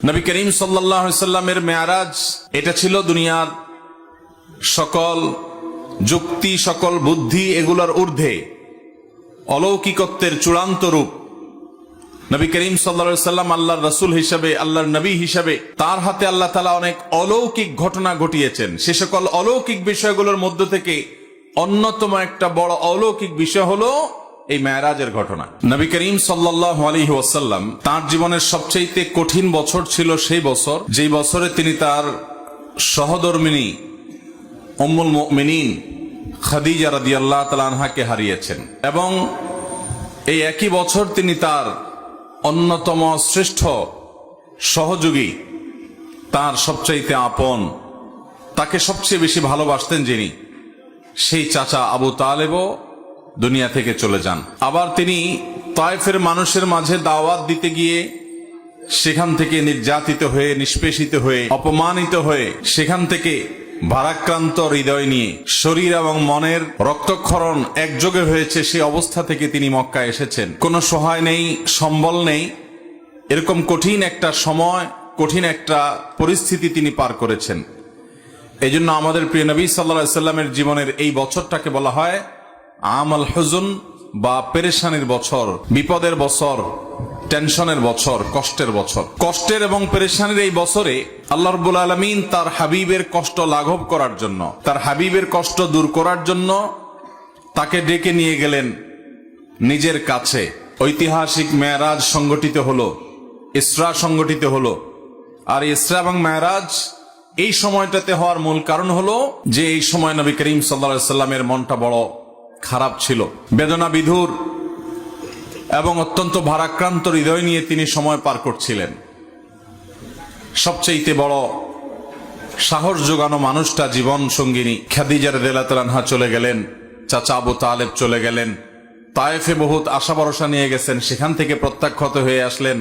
নবী করিম সাল্লাল্লাহু আলাইহি সাল্লামের মেরাজ এটা ছিল দুনিয়ার সকল যুক্তি, সকল বুদ্ধি এগুলোর ঊর্ধ্বে অলৌকিকত্বের চূড়ান্ত রূপ। নবী করিম সাল্লাল্লাহু আলাইহি সাল্লাম আল্লাহর রাসূল হিসেবে, আল্লাহর নবী হিসেবে তার হাতে আল্লাহ তাআলা অনেক অলৌকিক ঘটনা ঘটিয়েছেন। সে সকল অলৌকিক বিষয়গুলোর মধ্য থেকে অন্যতম একটা বড় অলৌকিক বিষয় হলো এই মেরাজের ঘটনা। নবী করিম সাল্লাল্লাহু আলাইহি ওয়াসাল্লাম তার জীবনের সবচেয়ে কঠিন বছর ছিল সেই বছর যেই বছরে তিনি তার সহধর্মিণী উম্মুল মুমিনিন খাদিজা রাদিয়াল্লাহু তাআলা আনহাকে হারিয়েছেন, এবং এই একই বছর তিনি তার অন্যতম শ্রেষ্ঠ সহযোগী, তার সবচাইতে আপন, তাকে সবচেয়ে বেশি ভালোবাসতেন যিনি, সেই চাচা আবু তালেবও দুনিয়া থেকে চলে যান। আবার তিনি তায়েফের মানুষের মাঝে দাওয়াত দিতে গিয়ে সেখান থেকে নির্যাতিত হয়ে, নিষ্পেষিত হয়ে, অপমানিত হয়ে, সেখান থেকে ভারাক্রান্ত হৃদয় নিয়ে, শরীর এবং মনের রক্তক্ষরণ একযোগে হয়েছে, সেই অবস্থা থেকে তিনি মক্কায় এসেছেন। কোনো সহায় নেই, সম্বল নেই, এরকম কঠিন একটা সময়, কঠিন একটা পরিস্থিতি তিনি পার করেছেন। এই জন্য আমাদের প্রিয় নবী সাল্লাল্লাহু আলাইহি সাল্লামের জীবনের এই বছরটাকে বলা হয় আমাল হুজুন বা পেরেশানির বছর, বিপদের বছর, টেনশনের বছর, কষ্টের বছর। কষ্টের এবং পেরেশানির এই বছরে আল্লাহ রাব্বুল আলামিন তার হাবিবের কষ্ট লাঘব করার জন্য, তার হাবিবের কষ্ট দূর করার জন্য তাকে ডেকে নিয়ে গেলেন নিজের কাছে। ঐতিহাসিক মেরাজ সংগঠিত হলো, ইসরা সংগঠিত হলো। আর ইসরা এবং মেরাজ এই সময়টাতে হওয়ার মূল কারণ হলো যে এই সময় নবী করিম সাল্লাল্লাহু আলাইহি সাল্লামের মনটা বড় খারাপ ছিল, বেদনা বিধুর এবং অত্যন্ত ভারাক্রান্ত হৃদয় নিয়ে তিনি সময় পার করছিলেন। সবচেয়ে বড় সাহস যোগানো মানুষটা, জীবন সঙ্গিনী খাদিজা রাদিয়াল্লাহু তাআলা আনহা চলে গেলেন, চাচা আবু তালেব চলে গেলেন, তায়েফে বহুত আশা ভরসা নিয়ে গেছেন, সেখান থেকে প্রত্যাখ্যাত হয়ে আসলেন।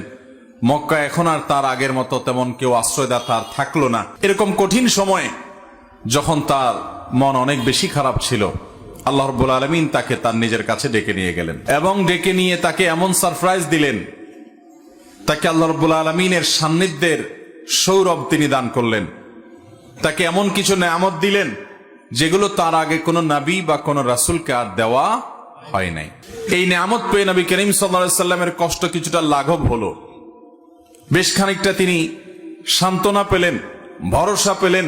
মক্কা এখন আর তার আগের মতো তেমন কেউ আশ্রয়দাতা আর থাকলো না। এরকম কঠিন সময়ে যখন তার মন অনেক বেশি খারাপ ছিল, আল্লাহ রাব্বুল আলামিন তাকে তার নিজের কাছে ডেকে নিয়ে গেলেন, এবং ডেকে নিয়ে তাকে এমন সারপ্রাইজ দিলেন, তাকে আল্লাহ রাব্বুল আলামিনের সান্নিধ্যের সৌরভ তিনি দান করলেন। তাকে এমন কিছু নেয়ামত দিলেন যেগুলো তার আগে কোনো নবী বা কোনো রাসূলকে আর দেওয়া হয় নাই। এই নেয়ামত পেয়ে নবী করিম সাল্লাল্লাহু আলাইহি সাল্লামের কষ্ট কিছুটা লাঘব হলো। বেশ খানিকটা তিনি সান্ত্বনা পেলেন, ভরসা পেলেন,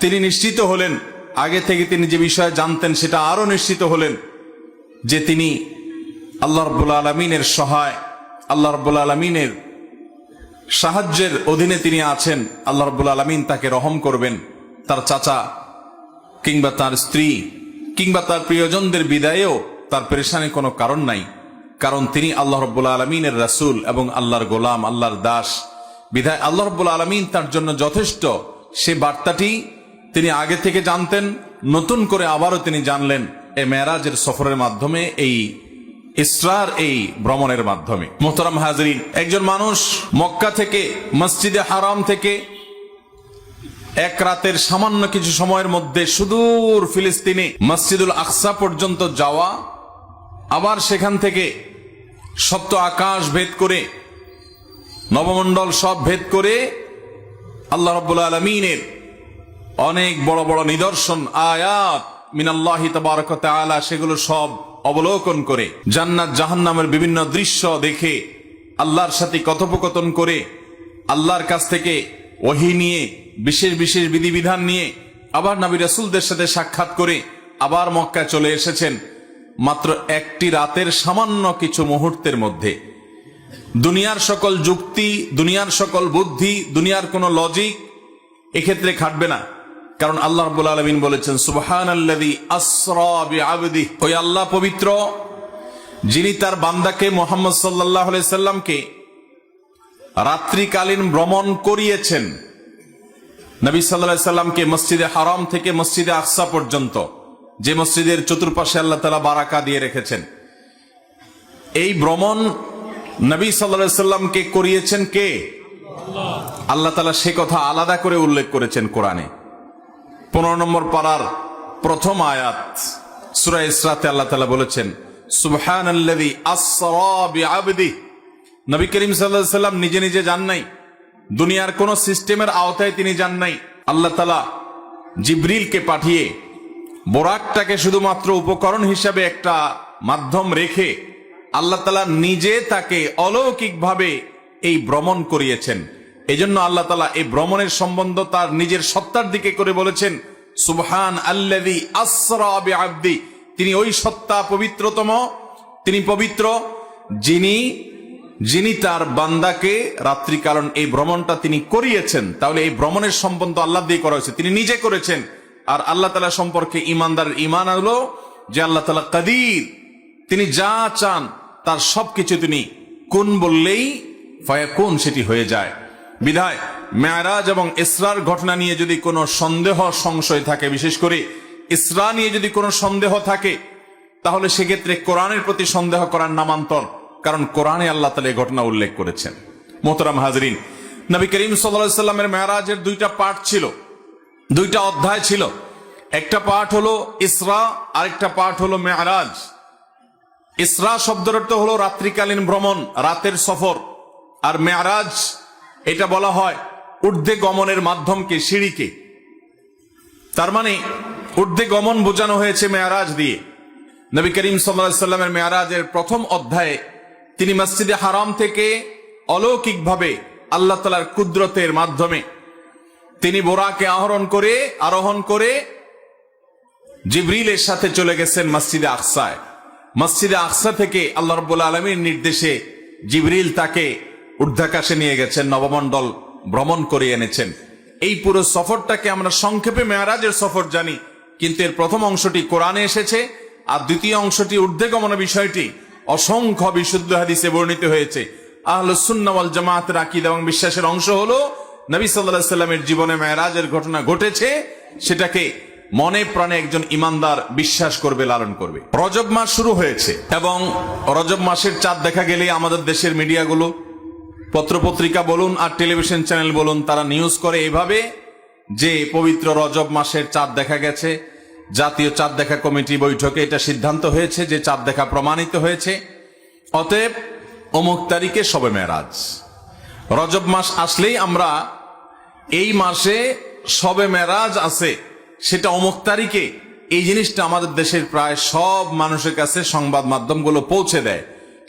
তিনি নিশ্চিত হলেন, আগে থেকে তিনি যে বিষয়ে জানতেন সেটা আরো নিশ্চিত হলেন যে তিনি আল্লাহ রাব্বুল আলামিনের সহায়, আল্লাহ রাব্বুল আলামিনের সাহায্যের অধীনে তিনি আছেন। আল্লাহ রাব্বুল আলামিন তাকে রহম করবেন, তার চাচা কিংবা তার স্ত্রী কিংবা তার প্রিয়জনদের বিদায়েও তার পেরেশানির কোনো কারণ নাই, কারণ তিনি আল্লাহ রাব্বুল আলামিনের রাসূল এবং আল্লাহর গোলাম, আল্লাহর দাস। বিধায় আল্লাহ রাব্বুল আলামিন তার জন্য যথেষ্ট। সে বার্তাটি তিনি আগে থেকে জানতেন, নতুন করে আবারও তিনি জানলেন এই মেরাজের সফরের মাধ্যমে, এই ইসরার এই ভ্রমণের মাধ্যমে। মোহতারাম হাজরিন, একজন মানুষ মক্কা থেকে, মসজিদে হারাম থেকে এক রাতের সামান্য কিছু সময়ের মধ্যে সুদূর ফিলিস্তিনে মসজিদুল আকসা পর্যন্ত যাওয়া, আবার সেখান থেকে সপ্ত আকাশ ভেদ করে, নবমণ্ডল সব ভেদ করে আল্লাহ রাব্বুল আলামিনের অনেক বড় বড় নিদর্শন, আয়াত মিনাল্লাহি তাবারাক ওয়া তাআলা, সেগুলো সব অবলোকন করে, জান্নাত জাহান্নামের বিভিন্ন দৃশ্য দেখে, আল্লাহর সাথে কথোপকথন করে, আল্লাহর কাছ থেকে ওহী নিয়ে, বিশেষ বিশেষ বিধিবিধান নিয়ে, আবার নবী রাসূলদের সাথে সাক্ষাৎ করে আবার মক্কায় চলে এসেছেন। মাত্র একটি রাতের সামান্য কিছু মুহূর্তের মধ্যে দুনিয়ার সকল যুক্তি, দুনিয়ার সকল বুদ্ধি, দুনিয়ার কোনো লজিক এক্ষেত্রে খাটবে না, কারণ আল্লাহ রাব্বুল আলামিন বলেছেন সুবহানাল্লাযী আসরা বিআবদিহি, ওই আল্লাহ পবিত্র যিনি তার বান্দাকে মুহাম্মদ সাল্লাল্লাহু আলাইহি সাল্লামকে রাত্রিকালীন ভ্রমণ করিয়েছেন। নবী সাল্লাল্লাহু আলাইহি সাল্লামকে মসজিদে হারাম থেকে মসজিদে আকসা পর্যন্ত, যে মসজিদের চতুর্পাশে আল্লাহ তাআলা বারাকা দিয়ে রেখেছেন, এই ভ্রমণ নবী সাল্লাল্লাহু আলাইহি সাল্লামকে করিয়েছেন কে? আল্লাহ তাআলা। সে কথা আলাদা করে উল্লেখ করেছেন কোরআনে। 15 নম্বর পারার প্রথম আয়াত সূরা ইসরাতে আল্লাহ তাআলা বলেছেন সুবহানাল্লাযী আসরা বিআবদিহি। নবী করিম সাল্লাল্লাহু আলাইহি সাল্লাম নিজে নিজে যান নাই, দুনিয়ার কোন সিস্টেমের আওতায় তিনি যান নাই। আল্লাহ তাআলা জিবরিলকে পাঠিয়ে বোরাকটাকে শুধুমাত্র উপকরণ হিসাবে একটা মাধ্যম রেখে আল্লাহ তাআলা নিজে তাকে অলৌকিকভাবে এই ভ্রমণ করিয়েছেন। এজন্য আল্লাহ তাআলা এই ভ্রমণের সম্বন্ধ তার নিজের সত্তার দিকে করে বলেছেন, সুবহান আল্লাযী আসরা বিআবদি। তিনি ওই সত্তা পবিত্রতম, তিনি পবিত্র যিনি তার বান্দাকে রাত্রিকালীন এই ভ্রমণটা তিনি করিয়েছেন। তাহলে এই ভ্রমণের সম্বন্ধ আল্লাহ দিয়ে করা হয়েছে, তিনি নিজে করেছেন। আর আল্লাহ তাআলা সম্পর্কে ইমানদারের ঈমান হলো যে আল্লাহ তাআলা কাদির, তিনি যা চান তার সবকিছু তিনি কুন বললেই ফায়াকুন সেটি হয়ে যায়। বিধায় মেরাজ এবং ইসরার ঘটনা নিয়ে যদি কোনো সন্দেহ সংশয় থাকে, বিশেষ করে ইসরা নিয়ে যদি কোনো সন্দেহ থাকে, তাহলে সেক্ষেত্রে কোরআনের প্রতি সন্দেহ করার নামান্তর, কারণ কোরআনে আল্লাহ তাআলা এই ঘটনা উল্লেখ করেছেন। মোহতারাম হাজরিন, নবী করিম সাল্লাল্লাহু আলাইহি সাল্লামের মেরাজের দুইটা পার্ট ছিল, দুইটা অধ্যায় ছিল। একটা পার্ট হলো ইসরা, আরেকটা পার্ট হলো মেরাজ। ইসরা শব্দের অর্থ হলো রাত্রিকালীন ভ্রমণ, রাতের সফর। আর মেরাজ এটা বলা হয় ঊর্ধ্বে গমনের মাধ্যমকে, সিঁড়িকে। তার মানে ঊর্ধ্বে গমন বোঝানো হয়েছে মেরাজ দিয়ে। নবী করিম সাল্লাল্লাহু আলাইহি সাল্লামের মেরাজের প্রথম অধ্যায়ে তিনি মসজিদে হারাম থেকে অলৌকিকভাবে আল্লাহ তাআলার কুদরতের মাধ্যমে তিনি বোরাকে আরোহণ করে জিবরিলের সাথে চলে গেছেন মসজিদে আকসায়। মসজিদে আকসা থেকে আল্লাহ রাব্বুল আলামিনের নির্দেশে জিবরিল তাকে ঊর্ধ্বাকাশে নিয়ে গেছেন, নবমণ্ডল ভ্রমণ করে এনেছেন। এই পুরো সফরটাকে আমরা সংক্ষেপে মেরাজের সফর জানি, কিন্তু এর প্রথম অংশটি কোরআনে এসেছে, আর দ্বিতীয় অংশটি ঊর্ধ্বে গমনের বিষয়টি অসংখ্য বিশুদ্ধ হাদিসে বর্ণিত হয়েছে। আহলুস সুন্নাহ ওয়াল জামাতের আকীদা এবং বিশ্বাসের অংশ হলো নবী সাল্লাল্লাহু আলাইহি সাল্লামের জীবনে মেরাজের ঘটনা ঘটেছে, সেটাকে মনে প্রাণে একজন ইমানদার বিশ্বাস করবে, লালন করবে। রজব মাস শুরু হয়েছে এবং রজব মাসের চাঁদ দেখা গেলে আমাদের দেশের মিডিয়াগুলো, পত্রপত্রিকা বলুন আর টেলিভিশন চ্যানেল বলুন, তারা নিউজ করে এভাবে যে পবিত্র রজব মাসের চাঁদ দেখা গেছে। জাতীয় চাঁদ দেখা কমিটি বৈঠকে এটা সিদ্ধান্ত হয়েছে যে চাঁদ দেখা প্রমাণিত হয়েছে, অতএব অমুক তারিখে শবে মেরাজ। রজব মাস আসলেই আমরা এই মাসে শবে মেরাজ আছে, সেটা অমুক তারিখে, এই জিনিসটা আমাদের দেশের প্রায় সব মানুষের কাছে সংবাদ মাধ্যমগুলো পৌঁছে দেয়।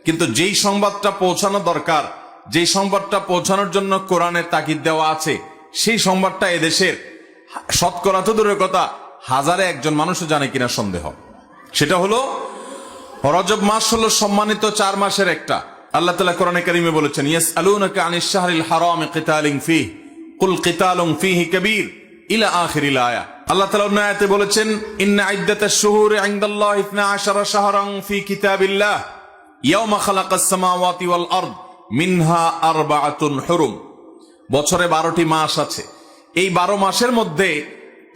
কিন্তু যেই সংবাদটা পৌঁছানো দরকার, যেই সংবাদটা পৌঁছানোর জন্য কোরআনে তাকিদ দেওয়া আছে, সেই সংবাদটা এদেশের শতকরা তো দূরের কথা, হাজারে একজন মানুষও জানে কিনা সন্দেহ। সেটা হলো রজব মাস হলো সম্মানিত 4 মাসের একটা। আল্লাহ তাআলা কোরআনে কারীমে বলেছেন, ইয়াসআলুনাকা আনিশ শাহরিল হারাম কিতালিন ফীহি কুল কিতালুন ফীহি কাবীর ইলা আখিরিল আয়া। আল্লাহ তাআলা অন্য আয়াতে বলেছেন, ইন্না ইদ্দাতাশ শুহুরি ইনদাল্লাহি 12 শাহরান ফী কিতাবিল্লাহ ইয়াওমা খালাকাস সামাওয়াতি ওয়াল আরদ মিনহা আরবাআতুন হুরুম। বছরে 12টি মাস আছে। এই 12 মাসের মধ্যে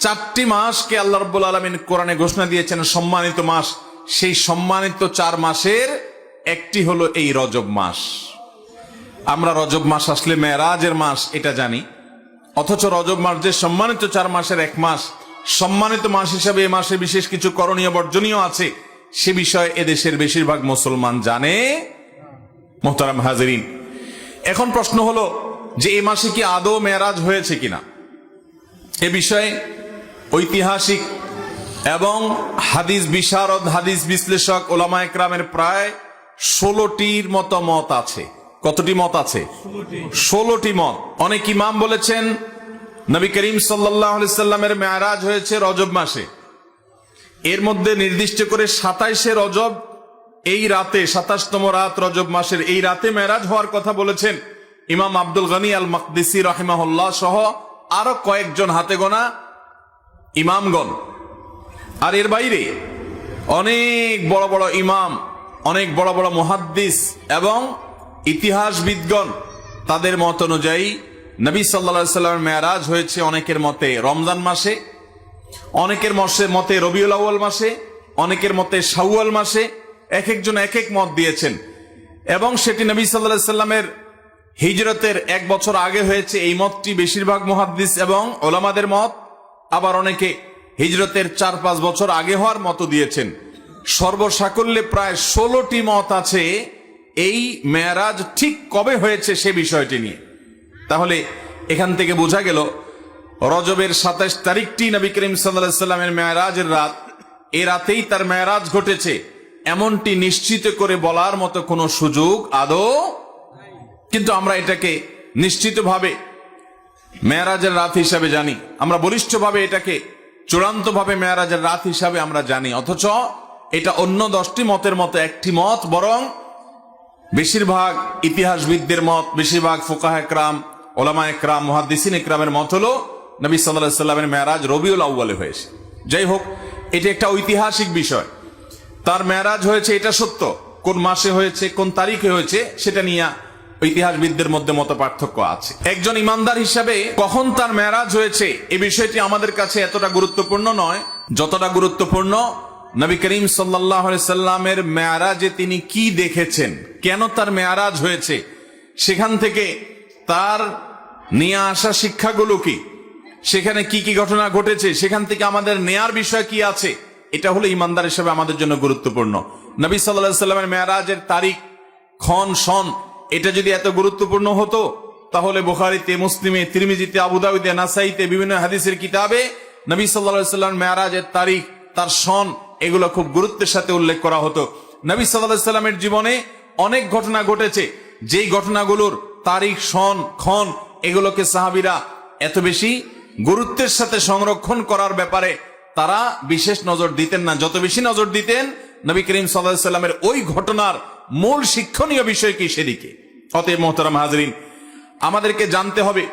4টি মাসকে আল্লাহ রাব্বুল আলামিন কোরআনে ঘোষণা দিয়েছেন সম্মানিত মাস। সেই সম্মানিত 4 মাসের একটি হলো এই রজব মাস। আমরা রজব মাস আসলে মেরাজের মাস এটা জানি, অথচ রজব মাস যে সম্মানিত 4 মাসের এক মাস, সম্মানিত মাস হিসাবে এই মাসে বিশেষ কিছু করণীয় বর্জনীয় আছে, সে বিষয়ে এদেশের বেশিরভাগ মুসলমান জানে। মোহতারাম হাজরিন, এখন প্রশ্ন হলো যে এই মাসে কি আদৌ মেরাজ হয়েছে কিনা। এ বিষয়ে ঐতিহাসিক এবং হাদিস বিশারদ, হাদিস বিশ্লেষক, ওলামা একরামের প্রায় 16টির মতো মত আছে। কতটি মত আছে? 16টি মত। অনেক ইমাম বলেছেন নবী করিম সাল্লাল্লাহু আলাইহি সাল্লামের মেরাজ হয়েছে রজব মাসে। এর মধ্যে নির্দিষ্ট করে 27শে রজব, এই রাতে 27তম রাত রজব মাসের এই রাতে মেরাজ হওয়ার কথা বলেছেন ইমাম আব্দুল গনি আল মাকদিসি রাহিমাহুল্লাহ সহ আরো কয়েকজন হাতে গোনা ইমামগণ। আর এর বাইরে অনেক বড় বড় ইমাম, অনেক বড় বড় মুহাদ্দিস এবং ইতিহাসবিদগণ, তাদের মত অনুযায়ী নবী সাল্লাল্লাহু আলাইহি সাল্লামের মেরাজ হয়েছে অনেকের মতে রমজান মাসে, অনেকের মতে রবিউল আউয়াল মাসে, অনেকের মতে শাওয়াল মাসে। এক একজন এক এক মত দিয়েছেন এবং সেটি নবী সাল্লাল্লাহু আলাইহি সাল্লামের হিজরতের 1 বছর আগে হয়েছে, এই মতটি বেশিরভাগ মুহাদ্দিস এবং ওলামাদের মত। আবার অনেকে হিজরতের 4-5 বছর আগে হওয়ার মত দিয়েছেন। সর্বসাকল্যে প্রায় 16টি মত আছে এই মেরাজ ঠিক কবে হয়েছে সে বিষয়টি নিয়ে। তাহলে এখান থেকে বোঝা গেল রজবের 27 তারিখটি নবী করিম সাল্লাল্লাহু আলাইহি সাল্লামের মেরাজের রাত। এই রাতেই তার মেরাজ ঘটেছে এমনটি নিশ্চিত করে বলার মতো কোনো সুযোগ আদৌ, কিন্তু আমরা এটাকে নিশ্চিতভাবে মেরাজের রাত হিসাবে জানি, আমরা বলিষ্ঠভাবে এটাকে চূড়ান্তভাবে মেরাজের রাত হিসাবে আমরা জানি। অথচ এটা অন্য 10টি মতের মতো একটি মত, বরং বেশিরভাগ ইতিহাসবিদদের মত, বেশিরভাগ ফুকাহা একরাম, ওলামা একরাম, মুহাদ্দিসিন একরামের মত হলো নবী সাল্লাল্লাহু আলাইহি সাল্লামের মেরাজ রবিউল আউয়ালে হয়েছে। যাই হোক, এটা একটা ঐতিহাসিক বিষয়। তার মেরাজ হয়েছে এটা সত্য, কোন মাসে হয়েছে, কোন তারিখে হয়েছে, সেটা নিয়ে ইতিহাসবিদদের মধ্যে মত পার্থক্য আছে। একজন ইমানদার হিসাবে কখন তার মেরাজ হয়েছে এই বিষয়টি আমাদের কাছে এতটা গুরুত্বপূর্ণ নয় যতটা গুরুত্বপূর্ণ নবী করিম সাল্লাল্লাহু আলাইহি সাল্লামের মেরাজে তিনি কি দেখেছেন, কেন তার মেরাজ হয়েছে, সেখান থেকে তার নিয়ে আসা শিক্ষাগুলো কি, সেখানে কি কি ঘটনা ঘটেছে, সেখান থেকে আমাদের নেয়ার বিষয় কি আছে, এটা হলো ইমানদার হিসেবে আমাদের জন্য গুরুত্বপূর্ণ। নবী সাল্লাল্লাহু আলাইহি সাল্লামের মেরাজের তারিখ, ক্ষণ, সন এটা যদি এত গুরুত্বপূর্ণ হতো তাহলে বুখারীতে, মুসলিমে, তিরমিজিতে, আবু দাউদে, নাসাইতে বিভিন্ন হাদিসের কিতাবে নবী সাল্লাল্লাহু আলাইহি সাল্লামের মেরাজের তারিখ, তার সন এগুলো খুব গুরুত্বের সাথে উল্লেখ করা হতো। নবী সাল্লাল্লাহু আলাইহি সাল্লামের জীবনে অনেক ঘটনা ঘটেছে, যেই ঘটনাগুলোর তারিখ, সন, ক্ষণ এগুলোকে সাহাবীরা এত বেশি গুরুত্বের সাথে সংরক্ষণ করার ব্যাপারে তারা বিশেষ নজর দিতেন না। যত বেশি নজর দিতেন নবী করিম সাল্লাল্লাহু আলাইহি সাল্লামের ওই ঘটনার মূল শিক্ষণীয় বিষয় কি সেদিকে। অতএব মোহতারাম হাজরিন, আমাদেরকে জানতে হবে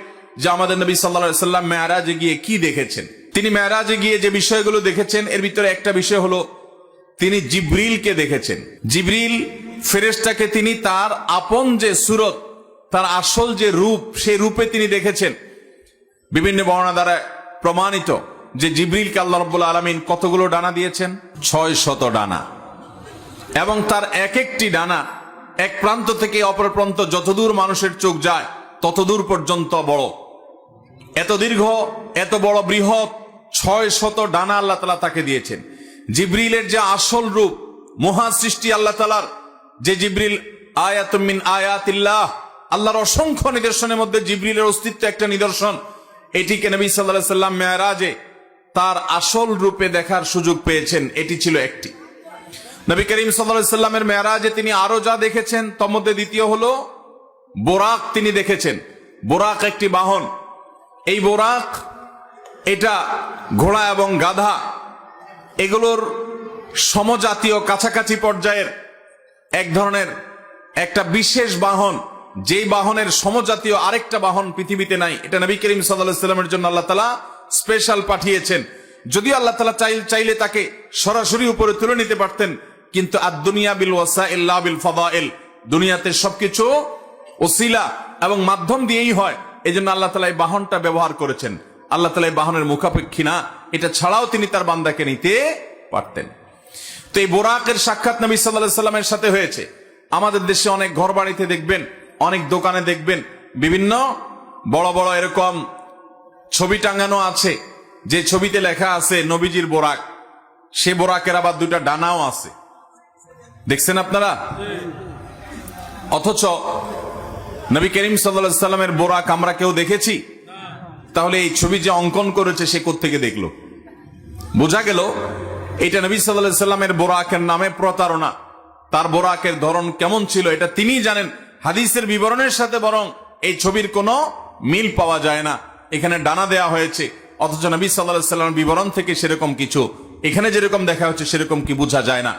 যে আমাদের নবী সাল্লাল্লাহু আলাইহি সাল্লাম মেরাজে গিয়ে কি দেখেছেন। তিনি মেরাজে গিয়ে যে বিষয়গুলো দেখেছেন এর ভিতরে একটা বিষয় হলো তিনি জিবরিলকে দেখেছেন। জিবরিল ফেরেশতাকে তিনি তার আপন যে সুরত, তার আসল যে রূপ, সেই রূপে তিনি দেখেছেন। বিভিন্ন বর্ণনা দ্বারা প্রমাণিত যে জিবরিলকে আল্লাহ রাব্বুল আলামিন কতগুলো ডানা দিয়েছেন? 600 ডানা, এবং তার এক একটি ডানা এক প্রান্ত থেকে অপর প্রান্ত যতদূর মানুষের চোখ যায় ততদূর পর্যন্ত বড়। এত দীর্ঘ, এত বড়, বৃহৎ 600 ডানা আল্লাহ তাআলা তাকে দিয়েছেন। জিবরিলের যে আসল রূপ, মহা সৃষ্টি আল্লাহ তাআলার, যে জিবরিল আয়াতুম মিন আয়াতিল্লাহ, আল্লাহর অসংখ্য নিদর্শনের মধ্যে জিবরিলের অস্তিত্ব একটা নিদর্শন। এটিকে নবী সাল্লাল্লাহু আলাইহি সাল্লাম মেরাজে তার আসল রূপে দেখার সুযোগ পেয়েছেন, এটি ছিল একটি। নবী করিম সাল্লাল্লাহু আলাইহি সাল্লামের মেরাজে তিনি আরো যা দেখেছেন তার মধ্যে দ্বিতীয় হলো বোরাক তিনি দেখেছেন। বোরাক একটি বাহন। এই বোরাক এটা ঘোড়া এবং গাধা এগুলোর সমজাতীয় কাছাকাছি পর্যায়ের এক ধরনের একটা বিশেষ বাহন, যেই বাহনের সমজাতীয় আরেকটা বাহন পৃথিবীতে নাই। এটা নবী করিম সাল্লাল্লাহু আলাইহি সাল্লামের জন্য আল্লাহ তাআলা স্পেশাল পাঠিয়েছেন। যদিও আল্লাহ তাআলা চাইলে তাকে সরাসরি উপরে তুলে নিতে পারতেন, কিন্তু আদ-দুনিয়া বিল ওয়াসাইল লা বিল ফাদাইল, দুনিয়াতে সবকিছু ওসিলা এবং মাধ্যম দিয়েই হয়। এজন্য আল্লাহ তাআলা এই বাহনটা ব্যবহার করেছেন। আল্লাহ তাআলা এই বাহনের মুখাপেক্ষী না, এটা ছাড়াও তিনি তার বান্দাকে নিতে পারতেন। তো এই বোরাকের সাক্ষাৎ নবী সাল্লাল্লাহু আলাইহি সাল্লামের সাথে হয়েছে। আমাদের দেশে অনেক ঘর বাড়িতে দেখবেন, অনেক দোকানে দেখবেন বিভিন্ন বড় বড় এরকম ছবি টাঙানো আছে, যে ছবিতে লেখা আছে নবীজির বোরাক। সে বোরাকের আবার 2টা ডানাও আছে, দেখছেন আপনারা? অথচ নবী করিম সাল্লাল্লাহু আলাইহি সাল্লামের বোরাক আমরা কেউ দেখেছি? তাহলে এই ছবি যে অঙ্কন করেছে সে কোত্থেকে দেখলো? বোঝা গেল এটা নবী সাল্লাল্লাহু আলাইহি সাল্লামের বোরাকের নামে প্রতারণা। তার বোরাকের ধরন কেমন ছিল এটা তিনিই জানেন। হাদিসের বিবরণের সাথে বরং এই ছবির কোনো মিল পাওয়া যায় না। এখানে ডানা দেয়া হয়েছে, অথচ নবী সাল্লাল্লাহু আলাইহি সাল্লামের বিবরণ থেকে সেরকম কিছু এখানে যেরকম দেখা হচ্ছে সেরকম কি বোঝা যায় না।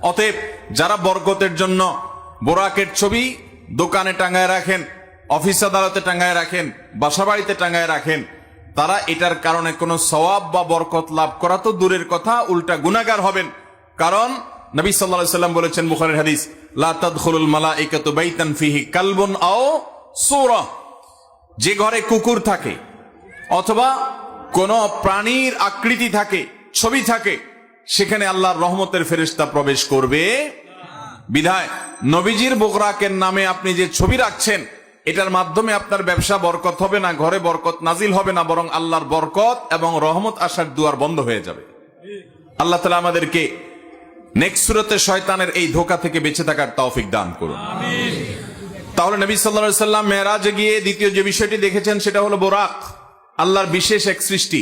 অতএব যারা বরকতের জন্য বোরাকের ছবি দোকানে টাঙায় রাখেন, অফিস আদালতে টাঙায় রাখেন, বাসা বাড়িতে টাঙায় রাখেন, তারা এটার কারণে কোনো সওয়াব বা বরকত লাভ করা তো দূরের কথা, উল্টা গুনাহগার হবেন। কারণ নবী সাল্লাল্লাহু আলাইহি সাল্লাম বলেছেন বুখারীর হাদিস, লা তাদখুলুল মালাইকাতু বাইতান ফিহি কালবুন আও সূরা, যে ঘরে কুকুর থাকে অথবা কোন প্রাণীর আকৃতি থাকে, ছবি থাকে, সেখানে আল্লাহর রহমতের ফেরেশতা প্রবেশ করবে। বিধায় নবীজির বোরাকের নামে আপনি যে ছবি রাখছেন এটার মাধ্যমে আপনার ব্যবসা বরকত হবে না, ঘরে বরকত নাজিল হবে না, বরং আল্লাহর বরকত এবং রহমত আসার দুয়ার বন্ধ হয়ে যাবে। আল্লাহ তাআলা আমাদেরকে নেক্সট সূরাতে শয়তানের এই ধোঁকা থেকে বেঁচে থাকার তৌফিক দান করুন। তাহলে নবী সাল্লাল্লাহু আলাইহি সাল্লাম মেরাজে গিয়ে দ্বিতীয় যে বিষয়টি দেখেছেন সেটা হলো বোরাক, আল্লাহর বিশেষ এক সৃষ্টি,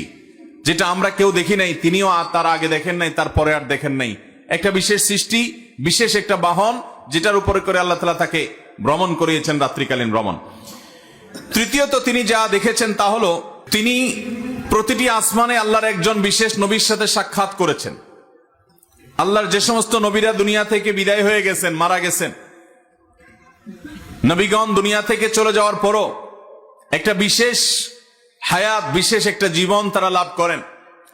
যেটা আমরা কেউ দেখি নাই, তিনিও তার আগে দেখেন নাই, তারপরে আর দেখেন নাই। একটা বিশেষ সৃষ্টি, বিশেষ একটা বাহন, যেটার উপরে করে আল্লাহ তাআলা তাকে ভ্রমণ করিয়েছেন, রাত্রিকালীন ভ্রমণ। তৃতীয়ত তিনি যা দেখেছেন তা হলো তিনি প্রতিটি আসমানে আল্লাহর একজন বিশেষ নবীর সাথে সাক্ষাৎ করেছেন। আল্লাহর যে সমস্ত নবীরা দুনিয়া থেকে বিদায় হয়ে গেছেন, মারা গেছেন, নবীগণ দুনিয়া থেকে চলে যাওয়ার পরও একটা বিশেষ হায়াত, বিশেষ একটা জীবন তারা লাভ করেন।